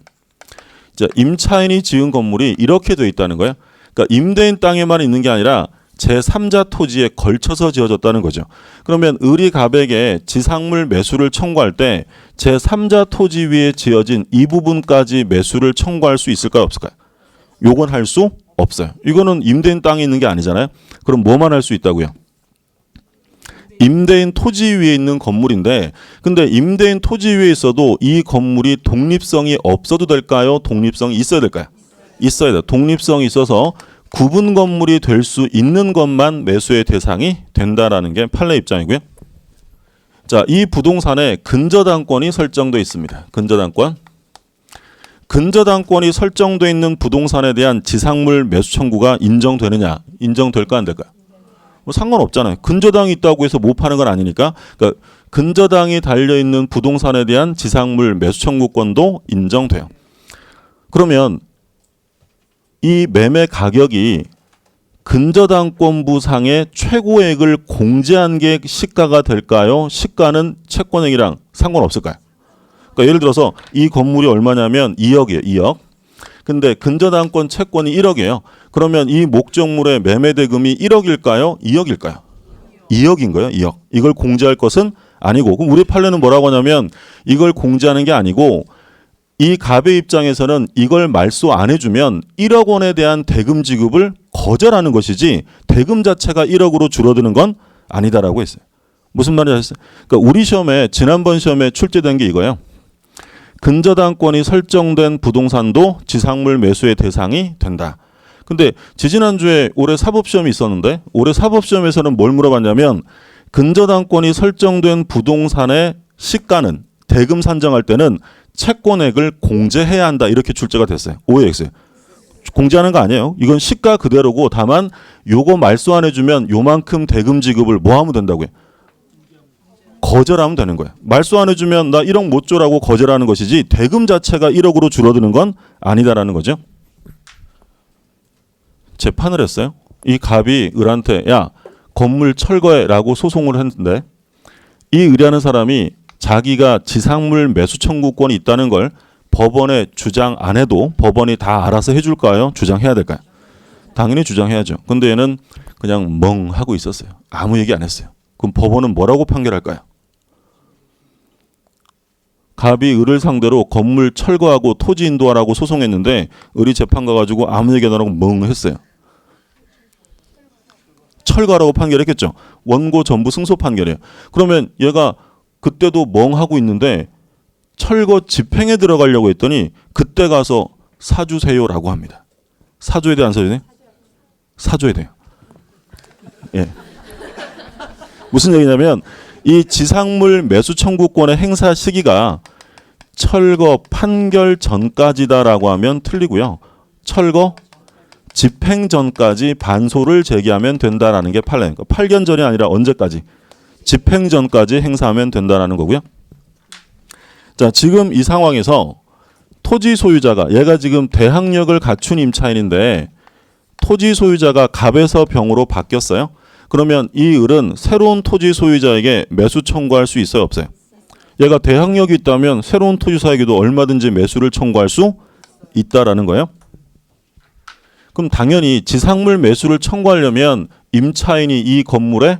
임차인이 지은 건물이 이렇게 돼 있다는 거예요. 그러니까 임대인 땅에만 있는 게 아니라 제3자 토지에 걸쳐서 지어졌다는 거죠. 그러면 을이 갑에게 지상물 매수를 청구할 때 제3자 토지 위에 지어진 이 부분까지 매수를 청구할 수 있을까요? 없을까요? 요건 할 수 없어요. 이거는 임대인 땅에 있는 게 아니잖아요. 그럼 뭐만 할 수 있다고요? 임대인 토지 위에 있는 건물인데 근데 임대인 토지 위에 있어도 이 건물이 독립성이 없어도 될까요? 독립성이 있어야 될까요? 있어야 돼요. 독립성이 있어서 구분 건물이 될 수 있는 것만 매수의 대상이 된다라는 게 판례 입장이고요. 자, 이 부동산에 근저당권이 설정되어 있습니다. 근저당권이 설정되어 있는 부동산에 대한 지상물 매수 청구가 인정되느냐? 인정될까 안 될까요? 뭐 상관없잖아요. 근저당이 있다고 해서 못 파는 건 아니니까. 그러니까 근저당이 달려있는 부동산에 대한 지상물 매수 청구권도 인정돼요. 그러면 이 매매 가격이 근저당권부상의 최고액을 공제한 게 시가가 될까요? 시가는 채권액이랑 상관없을까요? 그러니까 예를 들어서 이 건물이 얼마냐면 2억이에요. 2억. 근데 근저당권 채권이 1억이에요. 그러면 이 목적물의 매매 대금이 1억일까요? 2억일까요? 2억인 거예요. 2억. 이걸 공제할 것은 아니고. 그럼 우리 판례는 뭐라고 하냐면 이걸 공제하는 게 아니고 이 갑의 입장에서는 이걸 말소 안 해주면 1억 원에 대한 대금 지급을 거절하는 것이지 대금 자체가 1억으로 줄어드는 건 아니다라고 했어요. 무슨 말인지 아셨어요? 그러니까 우리 시험에 지난번 시험에 출제된 게 이거예요. 근저당권이 설정된 부동산도 지상물 매수의 대상이 된다. 근데 지지난주에 올해 사법시험이 있었는데 올해 사법시험에서는 뭘 물어봤냐면 근저당권이 설정된 부동산의 시가는 대금 산정할 때는 채권액을 공제해야 한다 이렇게 출제가 됐어요. OX에. 공제하는 거 아니에요. 이건 시가 그대로고 다만 요거 말소 안 해주면 요만큼 대금 지급을 뭐 하면 된다고요? 거절하면 되는 거예요. 말소 안 해주면 나 1억 못 줘라고 거절하는 것이지 대금 자체가 1억으로 줄어드는 건 아니다라는 거죠. 재판을 했어요. 이 갑이 을한테 야 건물 철거해라고 소송을 했는데 이 을이라는 사람이 자기가 지상물 매수 청구권이 있다는 걸 법원에 주장 안 해도 법원이 다 알아서 해줄까요? 주장해야 될까요? 당연히 주장해야죠. 근데 얘는 그냥 멍 하고 있었어요. 아무 얘기 안 했어요. 그럼 법원은 뭐라고 판결할까요? 갑이 을을 상대로 건물 철거하고 토지 인도하라고 소송했는데 을이 재판 가가지고 아무 얘기 안 하고 멍 했어요. 철거하라고 판결했겠죠. 원고 전부 승소 판결이에요. 그러면 얘가 그때도 멍하고 있는데 철거 집행에 들어가려고 했더니 그때 가서 사주세요라고 합니다. 사줘야 돼 안 사줘야 돼? 사줘야 돼요. 예. 무슨 얘기냐면 이 지상물 매수 청구권의 행사 시기가 철거 판결 전까지다라고 하면 틀리고요. 철거 집행 전까지 반소를 제기하면 된다라는 게 판례. 그러니까 판결 전이 아니라 언제까지? 집행 전까지 행사하면 된다라는 거고요. 자, 지금 이 상황에서 토지 소유자가 얘가 지금 대항력을 갖춘 임차인인데 토지 소유자가 갑에서 병으로 바뀌었어요. 그러면 이 을은 새로운 토지 소유자에게 매수 청구할 수 있어요, 없어요? 얘가 대항력이 있다면 새로운 토지사에게도 얼마든지 매수를 청구할 수 있다라는 거예요. 그럼 당연히 지상물 매수를 청구하려면 임차인이 이 건물의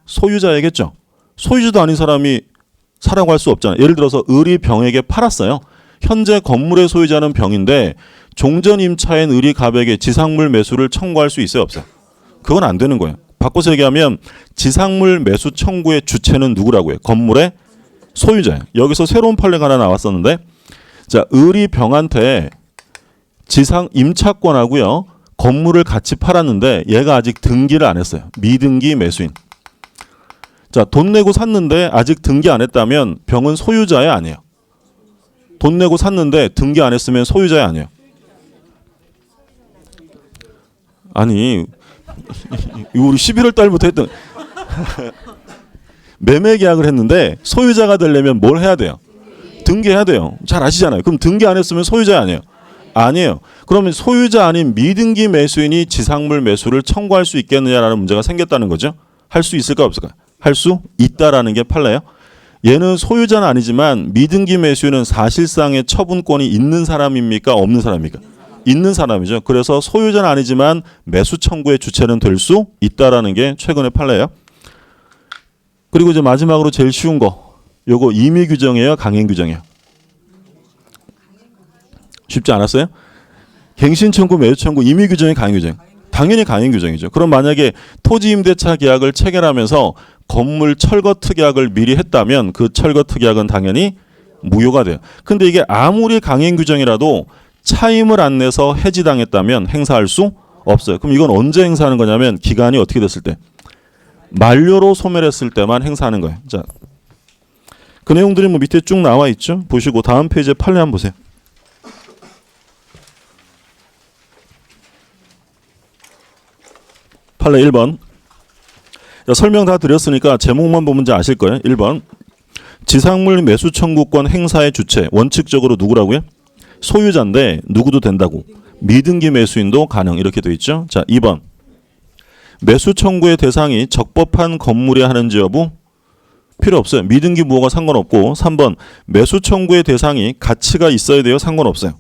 소유자이겠죠. 소유주도 아닌 사람이 사라고 할 수 없잖아요. 예를 들어서 을이 병에게 팔았어요. 현재 건물의 소유자는 병인데 종전 임차인 을이 갑에게 지상물 매수를 청구할 수 있어요, 없어요? 그건 안 되는 거예요. 바꿔서 얘기하면 지상물 매수 청구의 주체는 누구라고요? 건물의 소유자예요. 여기서 새로운 판례가 하나 나왔었는데 자, 을이 병한테 지상 임차권하고요. 건물을 같이 팔았는데 얘가 아직 등기를 안 했어요. 미등기 매수인. 자, 돈 내고 샀는데 아직 등기 안 했다면 병은 소유자예요, 아니에요? 돈 내고 샀는데 등기 안 했으면 소유자예요, 아니에요? 아니, 우리 11월 달부터 했던 매매 계약을 했는데 소유자가 되려면 뭘 해야 돼요? 등기해야 돼요. 잘 아시잖아요. 그럼 등기 안 했으면 소유자 아니에요? 아니에요. 그러면 소유자 아닌 미등기 매수인이 지상물 매수를 청구할 수 있겠느냐라는 문제가 생겼다는 거죠. 할 수 있을까 없을까? 할 수 있다라는 게 판례예요. 얘는 소유자는 아니지만 미등기 매수인은 사실상의 처분권이 있는 사람입니까? 없는 사람입니까? 있는 사람이죠. 그래서 소유자는 아니지만 매수 청구의 주체는 될 수 있다라는 게 최근의 판례예요. 그리고 이제 마지막으로 제일 쉬운 거. 요거 임의 규정이에요, 강행 규정이에요? 쉽지 않았어요? 갱신 청구, 매수 청구, 임의 규정이 강행 규정. 당연히 강행 규정이죠. 그럼 만약에 토지 임대차 계약을 체결하면서 건물 철거 특약을 미리 했다면 그 철거 특약은 당연히 무효가 돼요. 근데 이게 아무리 강행 규정이라도 차임을 안 내서 해지당했다면 행사할 수 없어요. 그럼 이건 언제 행사하는 거냐면 기간이 어떻게 됐을 때? 만료로 소멸했을 때만 행사하는 거예요. 자, 그 내용들이 뭐 밑에 쭉 나와 있죠. 보시고 다음 페이지에 판례 한번 보세요. 판례 1번. 자, 설명 다 드렸으니까 제목만 보면 이제 아실 거예요. 1번. 지상물 매수 청구권 행사의 주체 원칙적으로 누구라고요? 소유자인데 누구도 된다고. 미등기 매수인도 가능 이렇게 돼 있죠. 자, 2번. 매수 청구의 대상이 적법한 건물이야 하는지 여부? 필요 없어요. 미등기 무효가 상관없고. 3번. 매수 청구의 대상이 가치가 있어야 돼요? 상관없어요?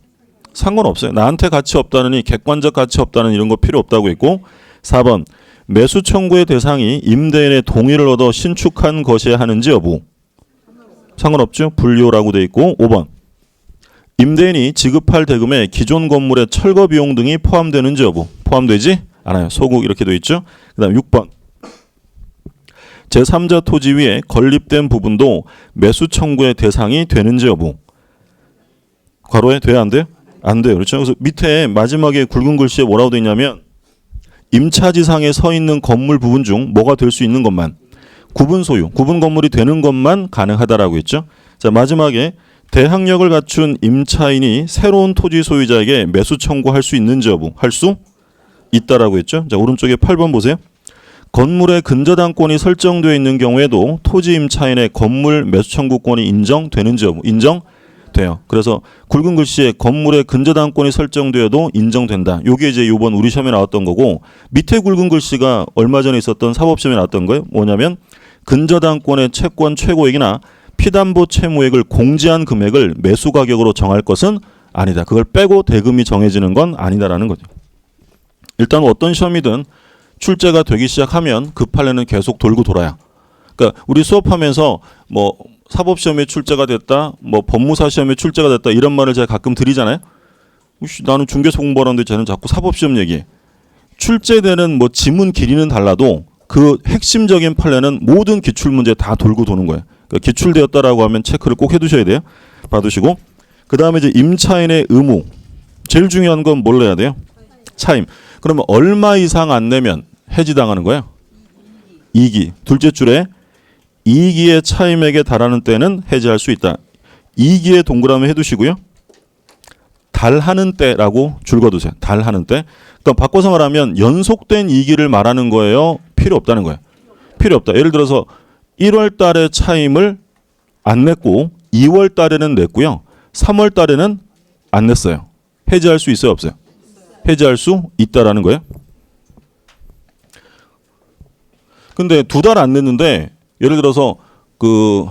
상관없어요. 나한테 가치 없다느니 객관적 가치 없다는 이런 거 필요 없다고 했고. 4번. 매수 청구의 대상이 임대인의 동의를 얻어 신축한 것이야 하는지 여부? 상관없죠. 불효라고 돼 있고. 5번. 임대인이 지급할 대금에 기존 건물의 철거 비용 등이 포함되는지 여부? 포함되지 않아요. 소극 이렇게 돼 있죠. 그 다음 6번. 제3자 토지 위에 건립된 부분도 매수 청구의 대상이 되는지 여부? 바로 해? 돼야 안 돼요? 안 돼요. 그렇죠? 그래서 밑에 마지막에 굵은 글씨에 뭐라고 돼 있냐면 임차지상에 서 있는 건물 부분 중 뭐가 될 수 있는 것만 구분 소유, 구분 건물이 되는 것만 가능하다라고 했죠. 자, 마지막에 대항력을 갖춘 임차인이 새로운 토지 소유자에게 매수 청구할 수 있는지 여부 할 수 있다라고 했죠. 자, 오른쪽에 8번 보세요. 건물의 근저당권이 설정되어 있는 경우에도 토지 임차인의 건물 매수 청구권이 인정되는지 여부 인정돼요. 그래서 굵은 글씨에 건물의 근저당권이 설정되어도 인정된다. 요게 이제 요번 우리 시험에 나왔던 거고 밑에 굵은 글씨가 얼마 전에 있었던 사법시험에 나왔던 거예요. 뭐냐면 근저당권의 채권 최고액이나 피담보 채무액을 공제한 금액을 매수 가격으로 정할 것은 아니다. 그걸 빼고 대금이 정해지는 건 아니다라는 거죠. 일단 어떤 시험이든 출제가 되기 시작하면 그 판례는 계속 돌고 돌아요. 그러니까 우리 수업하면서 뭐 사법시험에 출제가 됐다, 뭐 법무사 시험에 출제가 됐다 이런 말을 제가 가끔 드리잖아요. 나는 중개사 공부하는데 쟤는 자꾸 사법시험 얘기해. 출제되는 뭐 지문 길이는 달라도 그 핵심적인 판례는 모든 기출문제 다 돌고 도는 거예요. 그러니까 기출되었다라고 하면 체크를 꼭 해두셔야 돼요. 봐두시고 그 다음에 이제 임차인의 의무 제일 중요한 건 뭘 내야 돼요? 차임. 그러면 얼마 이상 안 내면 해지당하는 거예요? 2기. 둘째 줄에 2기의 차임액에 달하는 때는 해지할 수 있다. 2기에 동그라미 해두시고요. 달하는 때라고 줄거두세요. 달하는 때. 그러니까 바꿔서 말하면 연속된 2기를 말하는 거예요? 필요 없다는 거예요. 필요 없다. 예를 들어서 1월 달에 차임을 안 냈고 2월 달에는 냈고요. 3월 달에는 안 냈어요. 해지할 수 있어요? 없어요? 해지할 수 있다라는 거예요. 근데 2달 안 냈는데 예를 들어서 그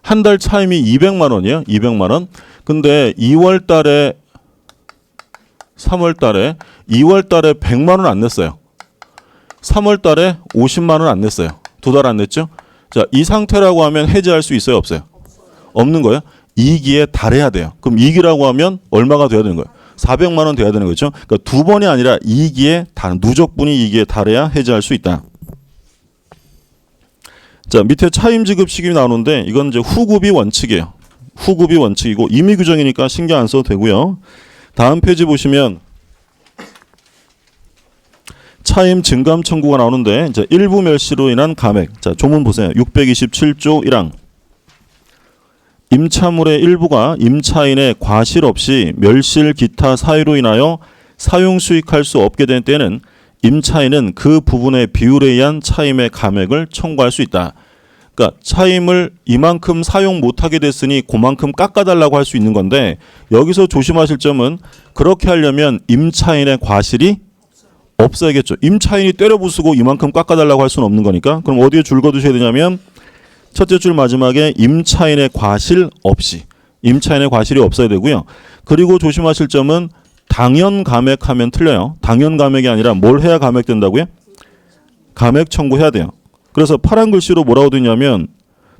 한 달 차임이 200만 원이에요. 200만 원. 근데 2월 달에 3월 달에 2월 달에 100만 원 안 냈어요. 3월 달에 50만 원 안 냈어요. 2달 안 냈죠? 자, 이 상태라고 하면 해지할 수 있어요? 없어요? 없는 거예요. 2기에 달해야 돼요. 그럼 2기라고 하면 얼마가 돼야 되는 거예요? 400만 원 돼야 되는 거죠. 그러니까 두 번이 아니라 2기에 달, 누적분이 2기에 달해야 해지할 수 있다. 자, 밑에 차임 지급 시기이 나오는데 이건 이제 후급이 원칙이에요. 후급이 원칙이고 임의 규정이니까 신경 안 써도 되고요. 다음 페이지 보시면 차임 증감 청구가 나오는데 이제 일부 멸시로 인한 감액. 자, 조문 보세요. 627조 1항. 임차물의 일부가 임차인의 과실 없이 멸실 기타 사유로 인하여 사용 수익할 수 없게 된 때는 임차인은 그 부분의 비율에 의한 차임의 감액을 청구할 수 있다. 그러니까 차임을 이만큼 사용 못하게 됐으니 그만큼 깎아달라고 할 수 있는 건데 여기서 조심하실 점은 그렇게 하려면 임차인의 과실이 없어야겠죠. 임차인이 때려부수고 이만큼 깎아달라고 할 수는 없는 거니까. 그럼 어디에 줄 그어두셔야 되냐면 첫째 줄 마지막에 임차인의 과실 없이. 임차인의 과실이 없어야 되고요. 그리고 조심하실 점은 당연 감액하면 틀려요. 당연 감액이 아니라 뭘 해야 감액된다고요? 감액 청구해야 돼요. 그래서 파란 글씨로 뭐라고 되냐면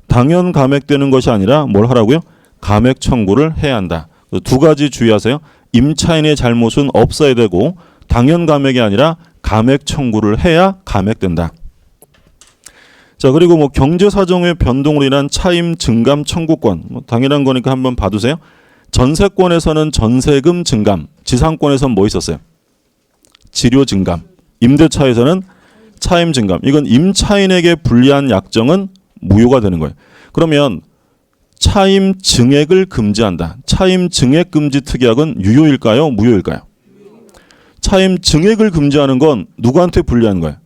당연 감액되는 것이 아니라 뭘 하라고요? 감액 청구를 해야 한다. 두 가지 주의하세요. 임차인의 잘못은 없어야 되고 당연 감액이 아니라 감액 청구를 해야 감액된다. 자, 그리고 뭐 경제사정의 변동으로 인한 차임 증감 청구권. 뭐 당연한 거니까 한번 봐두세요. 전세권에서는 전세금 증감, 지상권에서는 뭐 있었어요? 지료 증감. 임대차에서는 차임 증감. 이건 임차인에게 불리한 약정은 무효가 되는 거예요. 그러면 차임 증액을 금지한다. 차임 증액 금지 특약은 유효일까요? 무효일까요? 차임 증액을 금지하는 건 누구한테 불리한 거예요?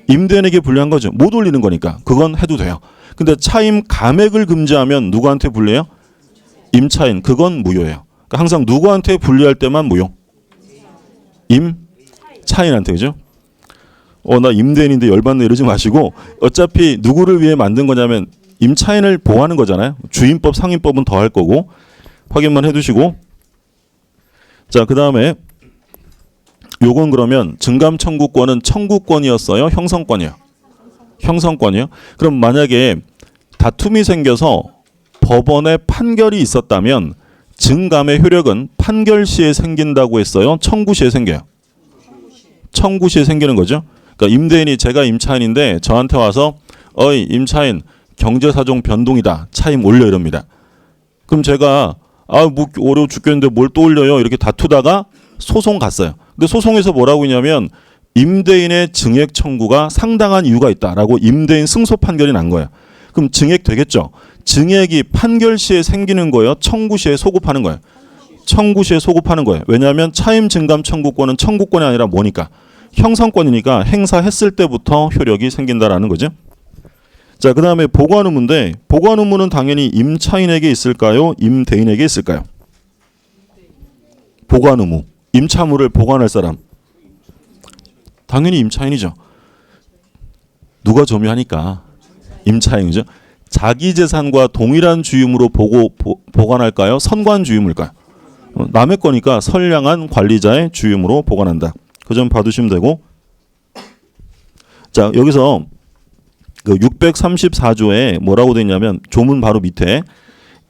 임대인에게 불리한 거죠. 못 올리는 거니까. 그건 해도 돼요. 근데 차임 감액을 금지하면 누구한테 불리해요? 임차인. 그건 무효예요. 그러니까 항상 누구한테 불리할 때만 무효? 임차인한테. 그죠? 나 임대인인데 열받네 이러지 마시고 어차피 누구를 위해 만든 거냐면 임차인을 보호하는 거잖아요. 주임법, 상임법은 더 할 거고 확인만 해두시고 자, 그 다음에 요건 그러면 증감 청구권은 청구권이었어요? 형성권이요? 형성권이요? 그럼 만약에 다툼이 생겨서 법원에 판결이 있었다면 증감의 효력은 판결 시에 생긴다고 했어요? 청구 시에 생겨요? 청구 시에 생기는 거죠. 그러니까 임대인이 제가 임차인인데 저한테 와서 어이 임차인 경제사정 변동이다. 차임 올려 이럽니다. 그럼 제가 아, 뭐 어려워 죽겠는데 뭘 또 올려요? 이렇게 다투다가 소송 갔어요. 근데 소송에서 뭐라고 했냐면 임대인의 증액 청구가 상당한 이유가 있다라고 임대인 승소 판결이 난 거예요. 그럼 증액 되겠죠? 증액이 판결 시에 생기는 거예요? 청구 시에 소급하는 거예요? 청구 시에 소급하는 거예요. 왜냐하면 차임 증감 청구권은 청구권이 아니라 뭐니까? 형성권이니까 행사했을 때부터 효력이 생긴다라는 거죠. 자, 그 다음에 보관 의무인데 보관 의무는 당연히 임차인에게 있을까요? 임대인에게 있을까요? 보관 의무. 임차물을 보관할 사람. 당연히 임차인이죠. 누가 점유하니까 임차인이죠. 자기 재산과 동일한 주임으로 보관할까요? 선관 주임일까요? 남의 거니까 선량한 관리자의 주임으로 보관한다. 그 점 봐두시면 되고. 자, 여기서 그 634조에 뭐라고 되어 있냐면 조문 바로 밑에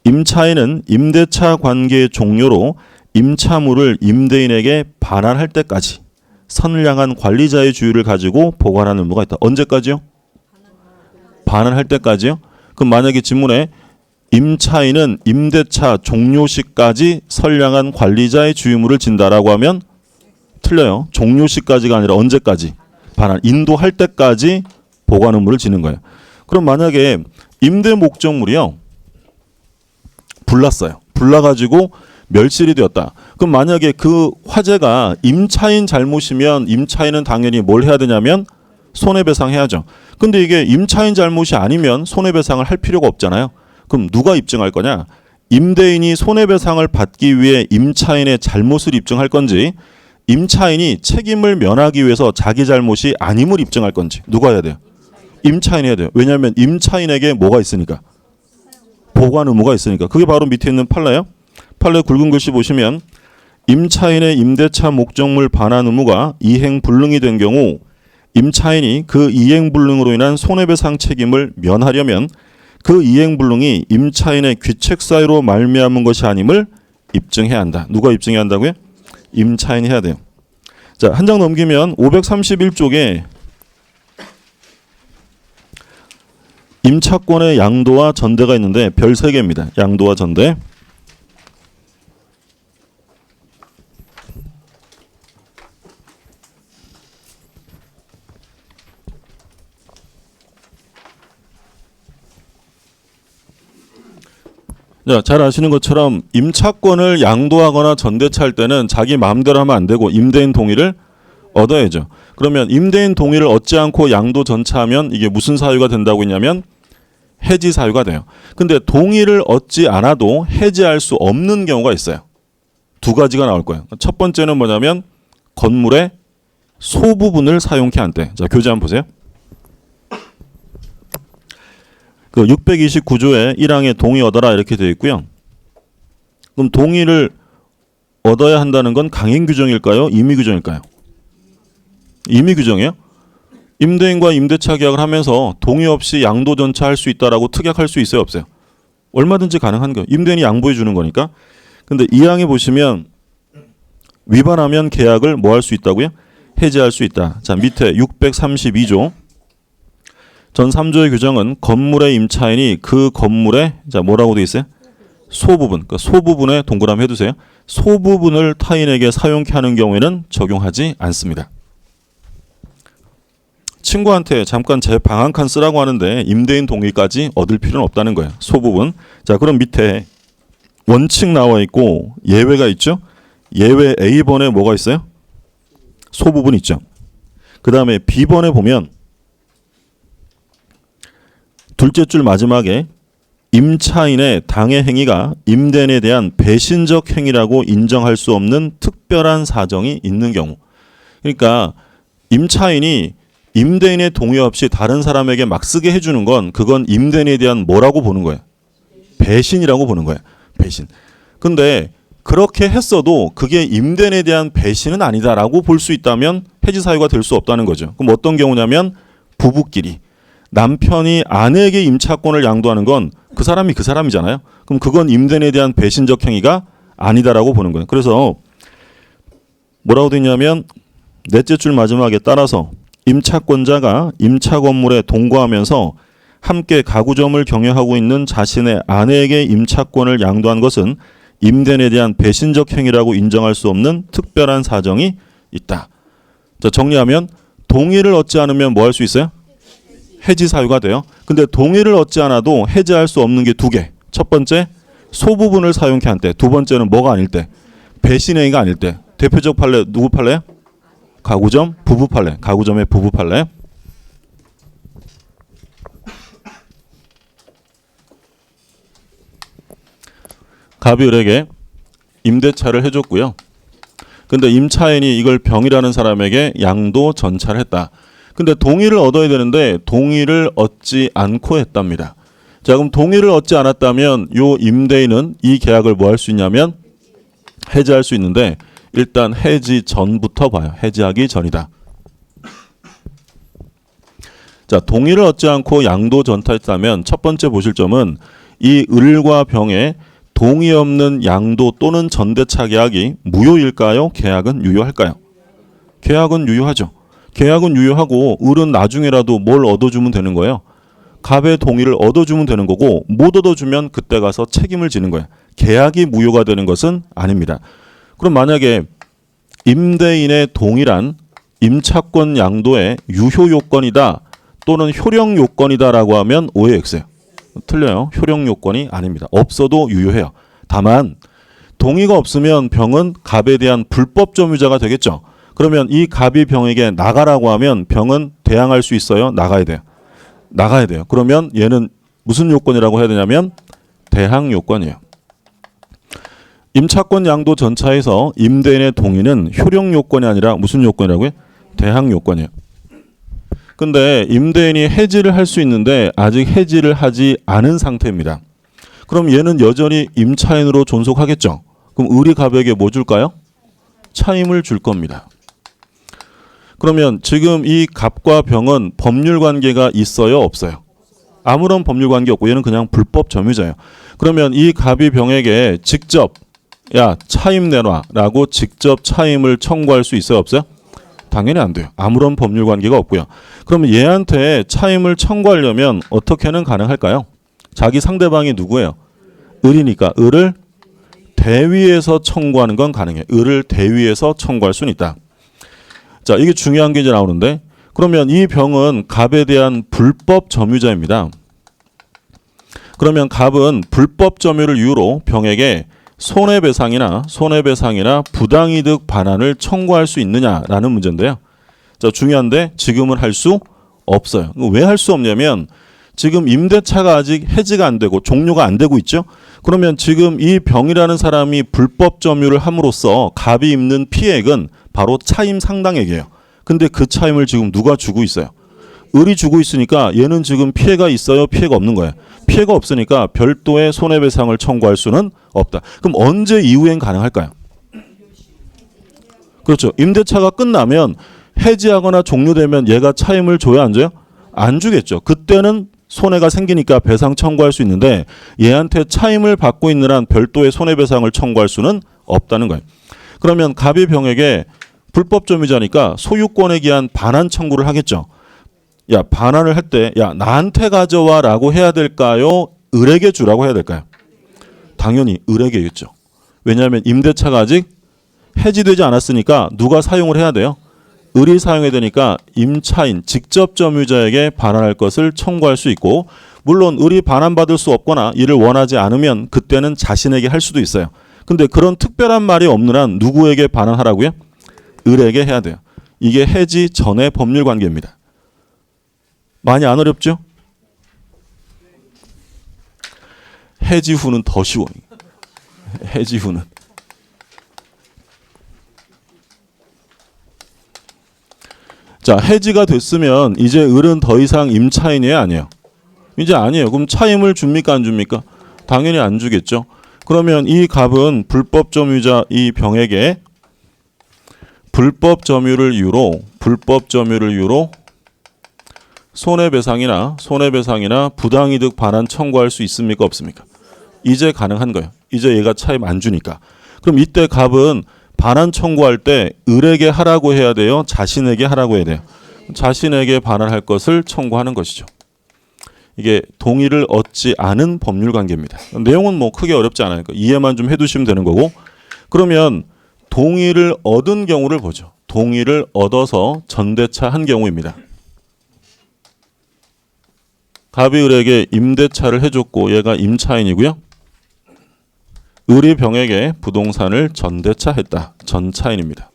임차인은 임대차 관계 종료로 임차물을 임대인에게 반환할 때까지 선량한 관리자의 주의를 가지고 보관하는 의무가 있다. 언제까지요? 반환할 때까지요? 그럼 만약에 질문에 임차인은 임대차 종료 시까지 선량한 관리자의 주의무를 진다라고 하면 틀려요. 종료 시까지가 아니라 언제까지? 반환, 인도할 때까지 보관 의무를 지는 거예요. 그럼 만약에 임대 목적물이요. 불났어요. 불나가지고 멸실이 되었다. 그럼 만약에 그 화재가 임차인 잘못이면 임차인은 당연히 뭘 해야 되냐면 손해배상해야죠. 근데 이게 임차인 잘못이 아니면 손해배상을 할 필요가 없잖아요. 그럼 누가 입증할 거냐? 임대인이 손해배상을 받기 위해 임차인의 잘못을 입증할 건지 임차인이 책임을 면하기 위해서 자기 잘못이 아님을 입증할 건지 누가 해야 돼요? 임차인이 해야 돼요. 왜냐하면 임차인에게 뭐가 있으니까? 보관 의무가 있으니까. 그게 바로 밑에 있는 판례요. 판례 굵은 글씨 보시면 임차인의 임대차 목적물 반환 의무가 이행불능이 된 경우 임차인이 그 이행불능으로 인한 손해배상 책임을 면하려면 그 이행불능이 임차인의 귀책 사유로 말미암은 것이 아님을 입증해야 한다. 누가 입증해야 한다고요? 임차인이 해야 돼요. 자, 한 장 넘기면 531쪽에 임차권의 양도와 전대가 있는데 별 3개입니다. 양도와 전대. 자, 잘 아시는 것처럼 임차권을 양도하거나 전대차할 때는 자기 마음대로 하면 안 되고 임대인 동의를 얻어야죠. 그러면 임대인 동의를 얻지 않고 양도 전차하면 이게 무슨 사유가 된다고 했냐면 해지 사유가 돼요. 근데 동의를 얻지 않아도 해지할 수 없는 경우가 있어요. 두 가지가 나올 거예요. 첫 번째는 뭐냐면 건물의 소부분을 사용케 한 때. 자, 교재 한번 보세요. 그 629조에 1항에 동의 얻어라 이렇게 되어 있고요. 그럼 동의를 얻어야 한다는 건 강행 규정일까요? 임의 규정일까요? 임의 규정이에요. 임대인과 임대차 계약을 하면서 동의 없이 양도 전차할 수 있다라고 특약할 수 있어요, 없어요? 얼마든지 가능한 거예요. 임대인이 양보해 주는 거니까. 근데 2항에 보시면 위반하면 계약을 뭐 할 수 있다고요? 해지할 수 있다. 자, 밑에 632조 전 3조의 규정은 건물의 임차인이 그 건물에 자 뭐라고 되어 있어요? 소부분, 그러니까 소부분에 동그라미 해두세요. 소부분을 타인에게 사용케 하는 경우에는 적용하지 않습니다. 친구한테 잠깐 제 방 한 칸 쓰라고 하는데 임대인 동의까지 얻을 필요는 없다는 거예요. 소부분. 자, 그럼 밑에 원칙 나와 있고 예외가 있죠. 예외 A번에 뭐가 있어요? 소부분 있죠. 그 다음에 B번에 보면 둘째 줄 마지막에 임차인의 당해 행위가 임대인에 대한 배신적 행위라고 인정할 수 없는 특별한 사정이 있는 경우. 그러니까 임차인이 임대인의 동의 없이 다른 사람에게 막 쓰게 해주는 건 그건 임대인에 대한 뭐라고 보는 거예요? 배신이라고 보는 거예요. 배신. 근데 그렇게 했어도 그게 임대인에 대한 배신은 아니다라고 볼 수 있다면 해지 사유가 될 수 없다는 거죠. 그럼 어떤 경우냐면 부부끼리 남편이 아내에게 임차권을 양도하는 건 그 사람이 그 사람이잖아요. 그럼 그건 임대인에 대한 배신적 행위가 아니다라고 보는 거예요. 그래서 뭐라고 되어 있냐면 넷째 줄 마지막에 따라서 임차권자가 임차 건물에 동거하면서 함께 가구점을 경영하고 있는 자신의 아내에게 임차권을 양도한 것은 임대인에 대한 배신적 행위라고 인정할 수 없는 특별한 사정이 있다. 자, 정리하면 동의를 얻지 않으면 뭐 할 수 있어요? 해지 사유가 돼요. 근데 동의를 얻지 않아도 해지할 수 없는 게 두 개. 첫 번째, 소부분을 사용케 한 때. 두 번째는 뭐가 아닐 때? 배신 행위가 아닐 때. 대표적 판례 누구 판례? 가구점, 부부 판례. 가구점의 부부 판례. 갑이 을에게 임대차를 해줬고요. 근데 임차인이 이걸 병이라는 사람에게 양도 전차를 했다. 근데 동의를 얻어야 되는데 동의를 얻지 않고 했답니다. 자, 그럼 동의를 얻지 않았다면 요 임대인은 이 계약을 뭐 할 수 있냐면 해지할 수 있는데 일단 해지 전부터 봐요. 해지하기 전이다. 자, 동의를 얻지 않고 양도 전차했다면 첫 번째 보실 점은 이 을과 병에 동의 없는 양도 또는 전대차 계약이 무효일까요? 계약은 유효할까요? 계약은 유효하죠. 계약은 유효하고 을은 나중에라도 뭘 얻어주면 되는 거예요. 갑의 동의를 얻어주면 되는 거고 못 얻어주면 그때 가서 책임을 지는 거예요. 계약이 무효가 되는 것은 아닙니다. 그럼 만약에 임대인의 동의란 임차권 양도의 유효 요건이다 또는 효력 요건이다라고 하면 오해 X예요. 틀려요. 효력 요건이 아닙니다. 없어도 유효해요. 다만 동의가 없으면 병은 갑에 대한 불법 점유자가 되겠죠. 그러면 이 갑이 병에게 나가라고 하면 병은 대항할 수 있어요? 나가야 돼요? 나가야 돼요. 그러면 얘는 무슨 요건이라고 해야 되냐면 대항 요건이에요. 임차권 양도 전차에서 임대인의 동의는 효력 요건이 아니라 무슨 요건이라고요? 대항 요건이에요. 근데 임대인이 해지를 할 수 있는데 아직 해지를 하지 않은 상태입니다. 그럼 얘는 여전히 임차인으로 존속하겠죠. 그럼 을이 갑에게 뭐 줄까요? 차임을 줄 겁니다. 그러면 지금 이 갑과 병은 법률 관계가 있어요? 없어요? 아무런 법률 관계 없고 얘는 그냥 불법 점유자예요. 그러면 이 갑이 병에게 직접 야 차임 내놔 라고 직접 차임을 청구할 수 있어요? 없어요? 당연히 안 돼요. 아무런 법률 관계가 없고요. 그러면 얘한테 차임을 청구하려면 어떻게는 가능할까요? 자기 상대방이 누구예요? 을이니까 을을 대위에서 청구하는 건 가능해요. 을을 대위에서 청구할 수는 있다. 자, 이게 중요한 게 이제 나오는데 그러면 이 병은 갑에 대한 불법 점유자입니다. 그러면 갑은 불법 점유를 이유로 병에게 손해배상이나 부당이득 반환을 청구할 수 있느냐라는 문제인데요. 자, 중요한데 지금은 할 수 없어요. 왜 할 수 없냐면 지금 임대차가 아직 해지가 안 되고 종료가 안 되고 있죠. 그러면 지금 이 병이라는 사람이 불법 점유를 함으로써 갑이 입는 피해액은 바로 차임 상당액이에요. 근데 그 차임을 지금 누가 주고 있어요? 을이 주고 있으니까 얘는 지금 피해가 있어요? 피해가 없는 거예요? 피해가 없으니까 별도의 손해배상을 청구할 수는 없다. 그럼 언제 이후엔 가능할까요? 그렇죠. 임대차가 끝나면 해지하거나 종료되면 얘가 차임을 줘야 안 줘요? 안 주겠죠. 그때는 손해가 생기니까 배상 청구할 수 있는데 얘한테 차임을 받고 있는 한 별도의 손해배상을 청구할 수는 없다는 거예요. 그러면 갑이 병에게 불법 점유자니까 소유권에 기한 반환 청구를 하겠죠. 야, 반환을 할 때 야 나한테 가져와라고 해야 될까요? 을에게 주라고 해야 될까요? 당연히 을에게겠죠. 왜냐하면 임대차가 아직 해지되지 않았으니까 누가 사용을 해야 돼요? 을이 사용해야 되니까 임차인 직접 점유자에게 반환할 것을 청구할 수 있고 물론 을이 반환받을 수 없거나 이를 원하지 않으면 그때는 자신에게 할 수도 있어요. 근데 그런 특별한 말이 없는 한 누구에게 반환하라고요? 을에게 해야 돼요. 이게 해지 전의 법률 관계입니다. 많이 안 어렵죠? 해지 후는 더 쉬워요. 해지 후는. 자, 해지가 됐으면 이제 을은 더 이상 임차인이에요, 아니에요? 이제 아니에요. 그럼 차임을 줍니까, 안 줍니까? 당연히 안 주겠죠. 그러면 이 갑은 불법 점유자 이 병에게 불법 점유를 이유로 손해배상이나 부당이득 반환 청구할 수 있습니까, 없습니까? 이제 가능한 거예요. 이제 얘가 차임 안 주니까. 그럼 이때 갑은 반환 청구할 때 을에게 하라고 해야 돼요? 자신에게 하라고 해야 돼요? 자신에게 반환할 것을 청구하는 것이죠. 이게 동의를 얻지 않은 법률 관계입니다. 내용은 뭐 크게 어렵지 않으니까 이해만 좀 해두시면 되는 거고, 그러면 동의를 얻은 경우를 보죠. 동의를 얻어서 전대차 한 경우입니다. 갑이 을에게 임대차를 해줬고 얘가 임차인이고요. 을이 병에게 부동산을 전대차했다. 전차인입니다.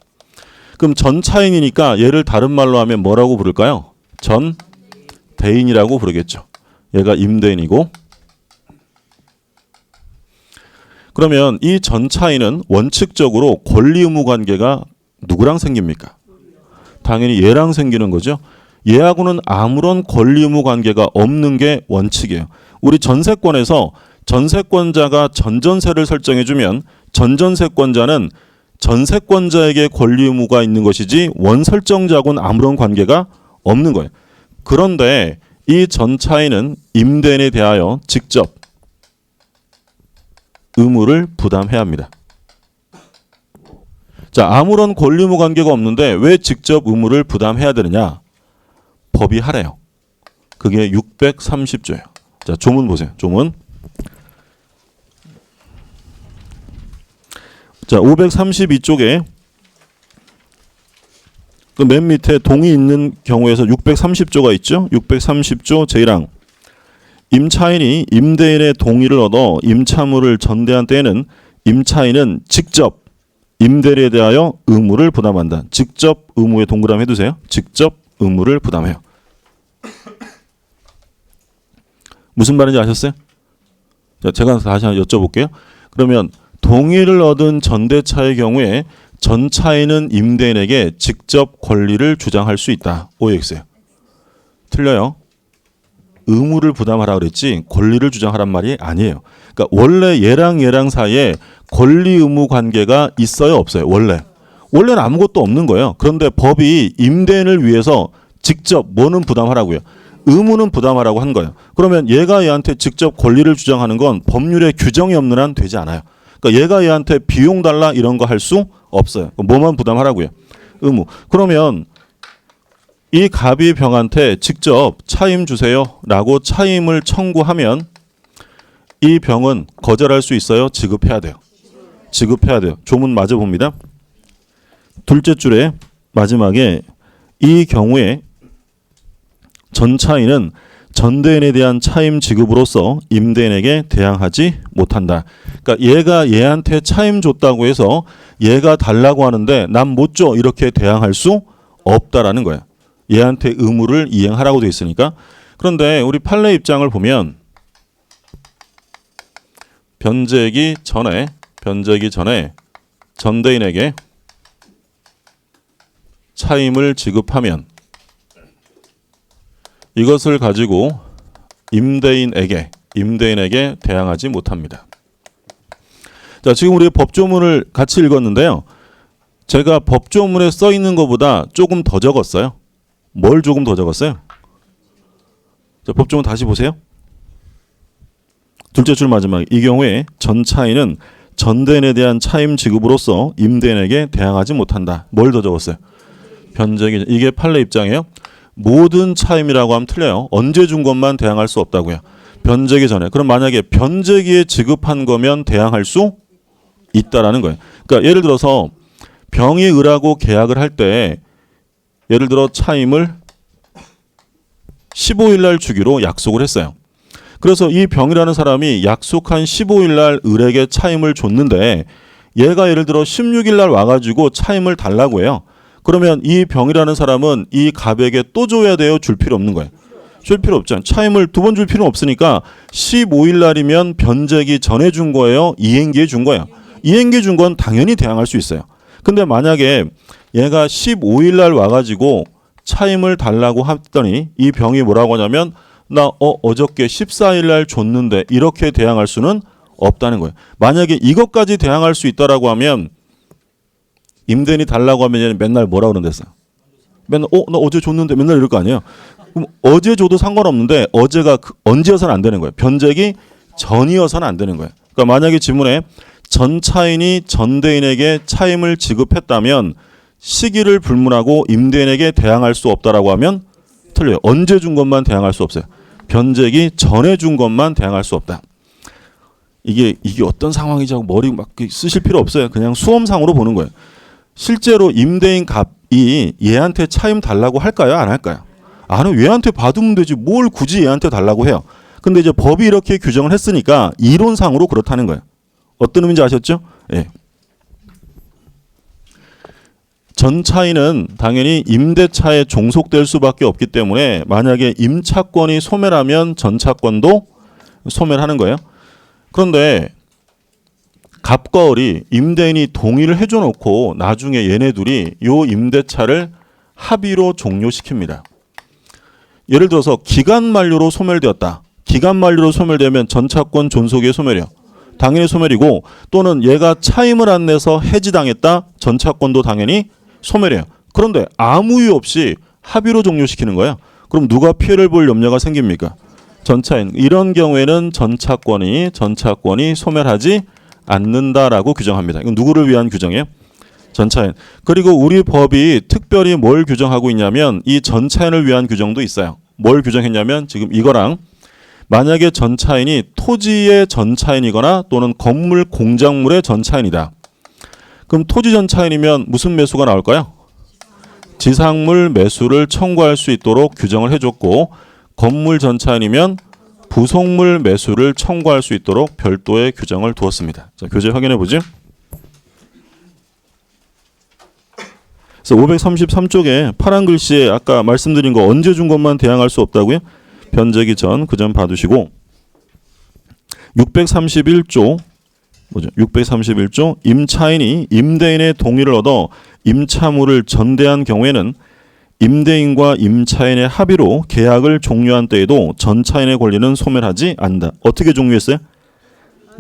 그럼 전차인이니까 얘를 다른 말로 하면 뭐라고 부를까요? 전대인이라고 부르겠죠. 얘가 임대인이고, 그러면 이 전차인은 원칙적으로 권리 의무 관계가 누구랑 생깁니까? 당연히 얘랑 생기는 거죠. 얘하고는 아무런 권리 의무 관계가 없는 게 원칙이에요. 우리 전세권에서 전세권자가 전전세를 설정해주면 전전세권자는 전세권자에게 권리 의무가 있는 것이지 원설정자하고는 아무런 관계가 없는 거예요. 그런데 이 전차인은 임대인에 대하여 직접 의무를 부담해야 합니다. 자, 아무런 권리 의무 관계가 없는데 왜 직접 의무를 부담해야 되느냐? 법이 하래요. 그게 630조예요. 자, 조문 보세요. 조문. 자, 532쪽에 그 맨 밑에 동의 있는 경우에서 630조가 있죠. 630조 제1항. 임차인이 임대인의 동의를 얻어 임차물을 전대한 때에는 임차인은 직접 임대인에 대하여 의무를 부담한다. 직접 의무에 동그라미 해두세요. 직접 의무를 부담해요. 무슨 말인지 아셨어요? 자, 제가 다시 한번 여쭤볼게요. 그러면 동의를 얻은 전대차의 경우에 전차인은 임대인에게 직접 권리를 주장할 수 있다. OX예요. 틀려요. 의무를 부담하라 그랬지 권리를 주장하란 말이 아니에요. 그러니까 원래 얘랑 사이에 권리 의무 관계가 있어요, 없어요? 원래는 아무것도 없는 거예요. 그런데 법이 임대인을 위해서 직접 뭐는 부담하라고요? 의무는 부담하라고 한 거예요. 그러면 얘가 얘한테 직접 권리를 주장하는 건 법률에 규정이 없는 한 되지 않아요. 그러니까 얘가 얘한테 비용 달라 이런 거 할 수 없어요. 뭐만 부담하라고요? 의무. 그러면 이 갑이 병한테 직접 차임 주세요 라고 차임을 청구하면 이 병은 거절할 수 있어요? 지급해야 돼요? 지급해야 돼요. 조문 마저 봅니다. 둘째 줄에 마지막에 이 경우에 전차인은 전대인에 대한 차임 지급으로서 임대인에게 대항하지 못한다. 그러니까 얘가 얘한테 차임 줬다고 해서 얘가 달라고 하는데 난 못 줘 이렇게 대항할 수 없다라는 거예요. 얘한테 의무를 이행하라고 돼 있으니까. 그런데 우리 판례 입장을 보면 변제기 전에 전대인에게 차임을 지급하면 이것을 가지고 임대인에게 대항하지 못합니다. 자, 지금 우리 법조문을 같이 읽었는데요. 제가 법조문에 써 있는 것보다 조금 더 적었어요. 뭘 조금 더 적었어요? 자, 법조문 다시 보세요. 둘째 줄 마지막. 이 경우에 전차인은 전대인에 대한 차임 지급으로서 임대인에게 대항하지 못한다. 뭘 더 적었어요? 변제기. 이게 판례 입장이에요. 모든 차임이라고 하면 틀려요. 언제 준 것만 대항할 수 없다고요. 변제기 전에. 그럼 만약에 변제기에 지급한 거면 대항할 수 있다라는 거예요. 그러니까 예를 들어서 병이 을하고 계약을 할 때 예를 들어 차임을 15일 날 주기로 약속을 했어요. 그래서 이 병이라는 사람이 약속한 15일 날 을에게 차임을 줬는데 얘가 예를 들어 16일 날 와가지고 차임을 달라고 해요. 그러면 이 병이라는 사람은 이 갑에게 또 줘야 돼요? 줄 필요 없는 거예요? 줄 필요 없잖아요. 차임을 두 번 줄 필요는 없으니까 15일 날이면 변제기 전에 준 거예요? 이행기에 준 거예요? 이행기에 준 건 당연히 대항할 수 있어요. 근데 만약에 얘가 15일 날 와가지고 차임을 달라고 했더니 이 병이 뭐라고 하냐면 나 어저께 14일 날 줬는데 이렇게 대항할 수는 없다는 거예요. 만약에 이것까지 대항할 수 있다라고 하면 임대인이 달라고 하면 얘는 맨날 뭐라 그런댔어요? 맨날 나 어제 줬는데 맨날 이럴 거 아니에요. 그럼 어제 줘도 상관없는데 어제가 언제여서는 안 되는 거예요. 변제기 전이어서는 안 되는 거예요. 그러니까 만약에 지문에 전차인이 전대인에게 차임을 지급했다면 시기를 불문하고 임대인에게 대항할 수 없다라고 하면 틀려요. 언제 준 것만 대항할 수 없어요. 변제기 전에 준 것만 대항할 수 없다. 이게 어떤 상황이지 하고 머리 막 쓰실 필요 없어요. 그냥 수험상으로 보는 거예요. 실제로 임대인 갑이 얘한테 차임 달라고 할까요? 안 할까요? 안, 얘한테 받으면 되지 뭘 굳이 얘한테 달라고 해요. 근데 이제 법이 이렇게 규정을 했으니까 이론상으로 그렇다는 거예요. 어떤 의미인지 아셨죠? 예. 전차인은 당연히 임대차에 종속될 수밖에 없기 때문에 만약에 임차권이 소멸하면 전차권도 소멸하는 거예요. 그런데 갑과 을이 임대인이 동의를 해줘 놓고 나중에 얘네들이 요 임대차를 합의로 종료시킵니다. 예를 들어서 기간 만료로 소멸되었다. 기간 만료로 소멸되면 전차권 존속의 소멸이요. 당연히 소멸이고 또는 얘가 차임을 안 내서 해지당했다. 전차권도 당연히 소멸이에요. 그런데 아무 이유 없이 합의로 종료시키는 거예요. 그럼 누가 피해를 볼 염려가 생깁니까? 전차인. 이런 경우에는 전차권이 소멸하지 않는다라고 규정합니다. 이건 누구를 위한 규정이에요? 전차인. 그리고 우리 법이 특별히 뭘 규정하고 있냐면 이 전차인을 위한 규정도 있어요. 뭘 규정했냐면 지금 이거랑 만약에 전차인이 토지의 전차인이거나 또는 건물 공작물의 전차인이다. 그럼 토지 전차인이면 무슨 매수가 나올까요? 지상물 매수를 청구할 수 있도록 규정을 해줬고 건물 전차인이면 부속물 매수를 청구할 수 있도록 별도의 규정을 두었습니다. 자, 교재 확인해 보죠. 그래서 533쪽에 파란 글씨에 아까 말씀드린 거 언제 준 것만 대항할 수 없다고요? 변제기 전 그 점 봐두시고 631조 뭐죠? 631조 임차인이 임대인의 동의를 얻어 임차물을 전대한 경우에는 임대인과 임차인의 합의로 계약을 종료한 때에도 전차인의 권리는 소멸하지 않는다. 어떻게 종료했어요?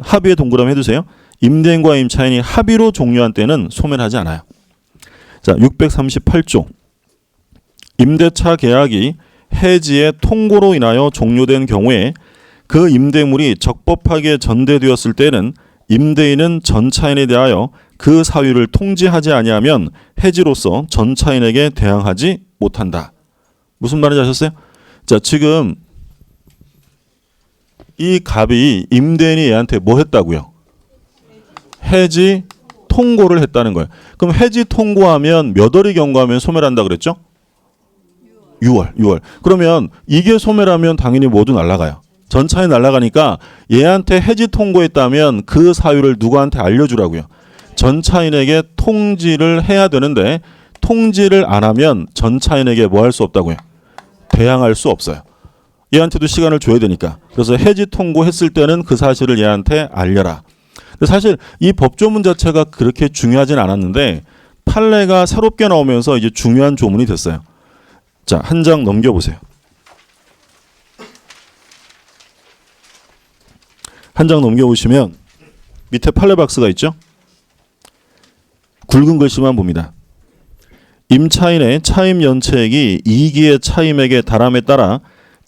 합의에 동그라미 해두세요. 임대인과 임차인이 합의로 종료한 때는 소멸하지 않아요. 자, 638조 임대차 계약이 해지의 통고로 인하여 종료된 경우에 그 임대물이 적법하게 전대되었을 때는 임대인은 전차인에 대하여 그 사유를 통지하지 아니하면 해지로서 전차인에게 대항하지 못한다. 무슨 말인지 아셨어요? 자, 지금 이 갑이 임대인이 얘한테 뭐 했다고요? 해지 통고를 했다는 거예요. 그럼 해지 통고하면 몇 월이 경과하면 소멸한다 그랬죠? 6월. 그러면 이게 소멸하면 당연히 모두 날아가요. 전차에 날아가니까 얘한테 해지 통고했다면 그 사유를 누구한테 알려주라고요. 전차인에게 통지를 해야 되는데 통지를 안 하면 전차인에게 뭐 할 수 없다고요? 대항할 수 없어요. 얘한테도 시간을 줘야 되니까. 그래서 해지 통고했을 때는 그 사실을 얘한테 알려라. 근데 사실 이 법조문 자체가 그렇게 중요하진 않았는데 판례가 새롭게 나오면서 이제 중요한 조문이 됐어요. 자, 한 장 넘겨보세요. 한 장 넘겨보시면 밑에 판례 박스가 있죠. 굵은 글씨만 봅니다. 임차인의 차임 연체액이 2기의 차임액에 달함에 따라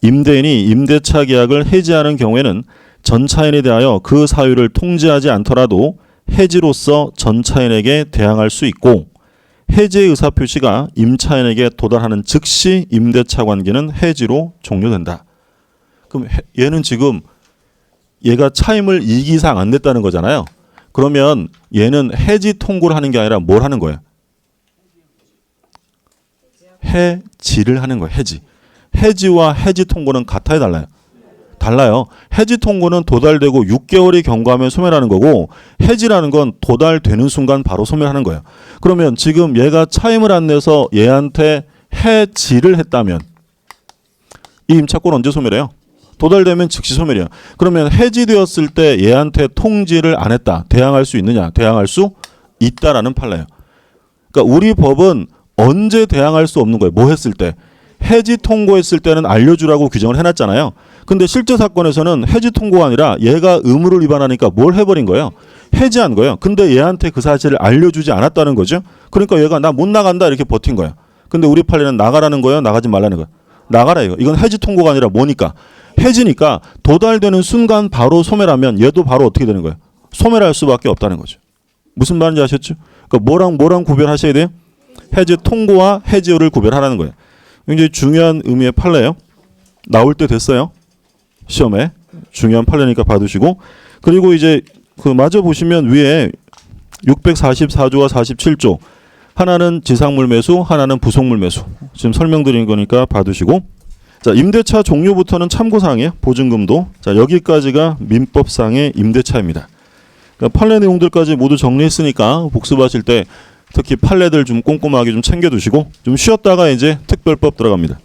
임대인이 임대차 계약을 해지하는 경우에는 전차인에 대하여 그 사유를 통지하지 않더라도 해지로서 전차인에게 대항할 수 있고 해지의 의사표시가 임차인에게 도달하는 즉시 임대차 관계는 해지로 종료된다. 그럼 얘는 지금 얘가 차임을 2기 이상 안 냈다는 거잖아요. 그러면 얘는 해지 통고를 하는 게 아니라 뭘 하는 거예요? 해지를 하는 거예요. 해지. 해지와 해지 통고는 같아요, 달라요? 달라요. 해지 통고는 도달되고 6개월이 경과하면 소멸하는 거고 해지라는 건 도달되는 순간 바로 소멸하는 거예요. 그러면 지금 얘가 차임을 안 내서 얘한테 해지를 했다면 이 임차권 언제 소멸해요? 도달되면 즉시 소멸이야. 그러면 해지되었을 때 얘한테 통지를 안 했다. 대항할 수 있느냐? 대항할 수 있다라는 판례예요. 그러니까 우리 법은 언제 대항할 수 없는 거예요? 뭐 했을 때? 해지 통고했을 때는 알려주라고 규정을 해놨잖아요. 근데 실제 사건에서는 해지 통고가 아니라 얘가 의무를 위반하니까 뭘 해버린 거예요? 해지한 거예요. 근데 얘한테 그 사실을 알려주지 않았다는 거죠. 그러니까 얘가 나 못 나간다 이렇게 버틴 거예요. 근데 우리 판례는 나가라는 거예요? 나가지 말라는 거예요? 나가라 이거. 이건 해지 통고가 아니라 뭐니까? 해지니까 도달되는 순간 바로 소멸하면 얘도 바로 어떻게 되는 거예요? 소멸할 수밖에 없다는 거죠. 무슨 말인지 아셨죠? 그러니까 뭐랑 구별하셔야 돼요? 해지 통고와 해지를 구별하라는 거예요. 굉장히 중요한 의미의 판례예요. 나올 때 됐어요. 시험에 중요한 판례니까 봐두시고 그리고 이제 그 마저 보시면 위에 644조와 47조 하나는 지상물 매수, 하나는 부속물 매수. 지금 설명드린 거니까 봐두시고. 자, 임대차 종류부터는 참고사항이에요. 보증금도. 자, 여기까지가 민법상의 임대차입니다. 그러니까 판례 내용들까지 모두 정리했으니까 복습하실 때 특히 판례들 좀 꼼꼼하게 좀 챙겨두시고 좀 쉬었다가 이제 특별법 들어갑니다.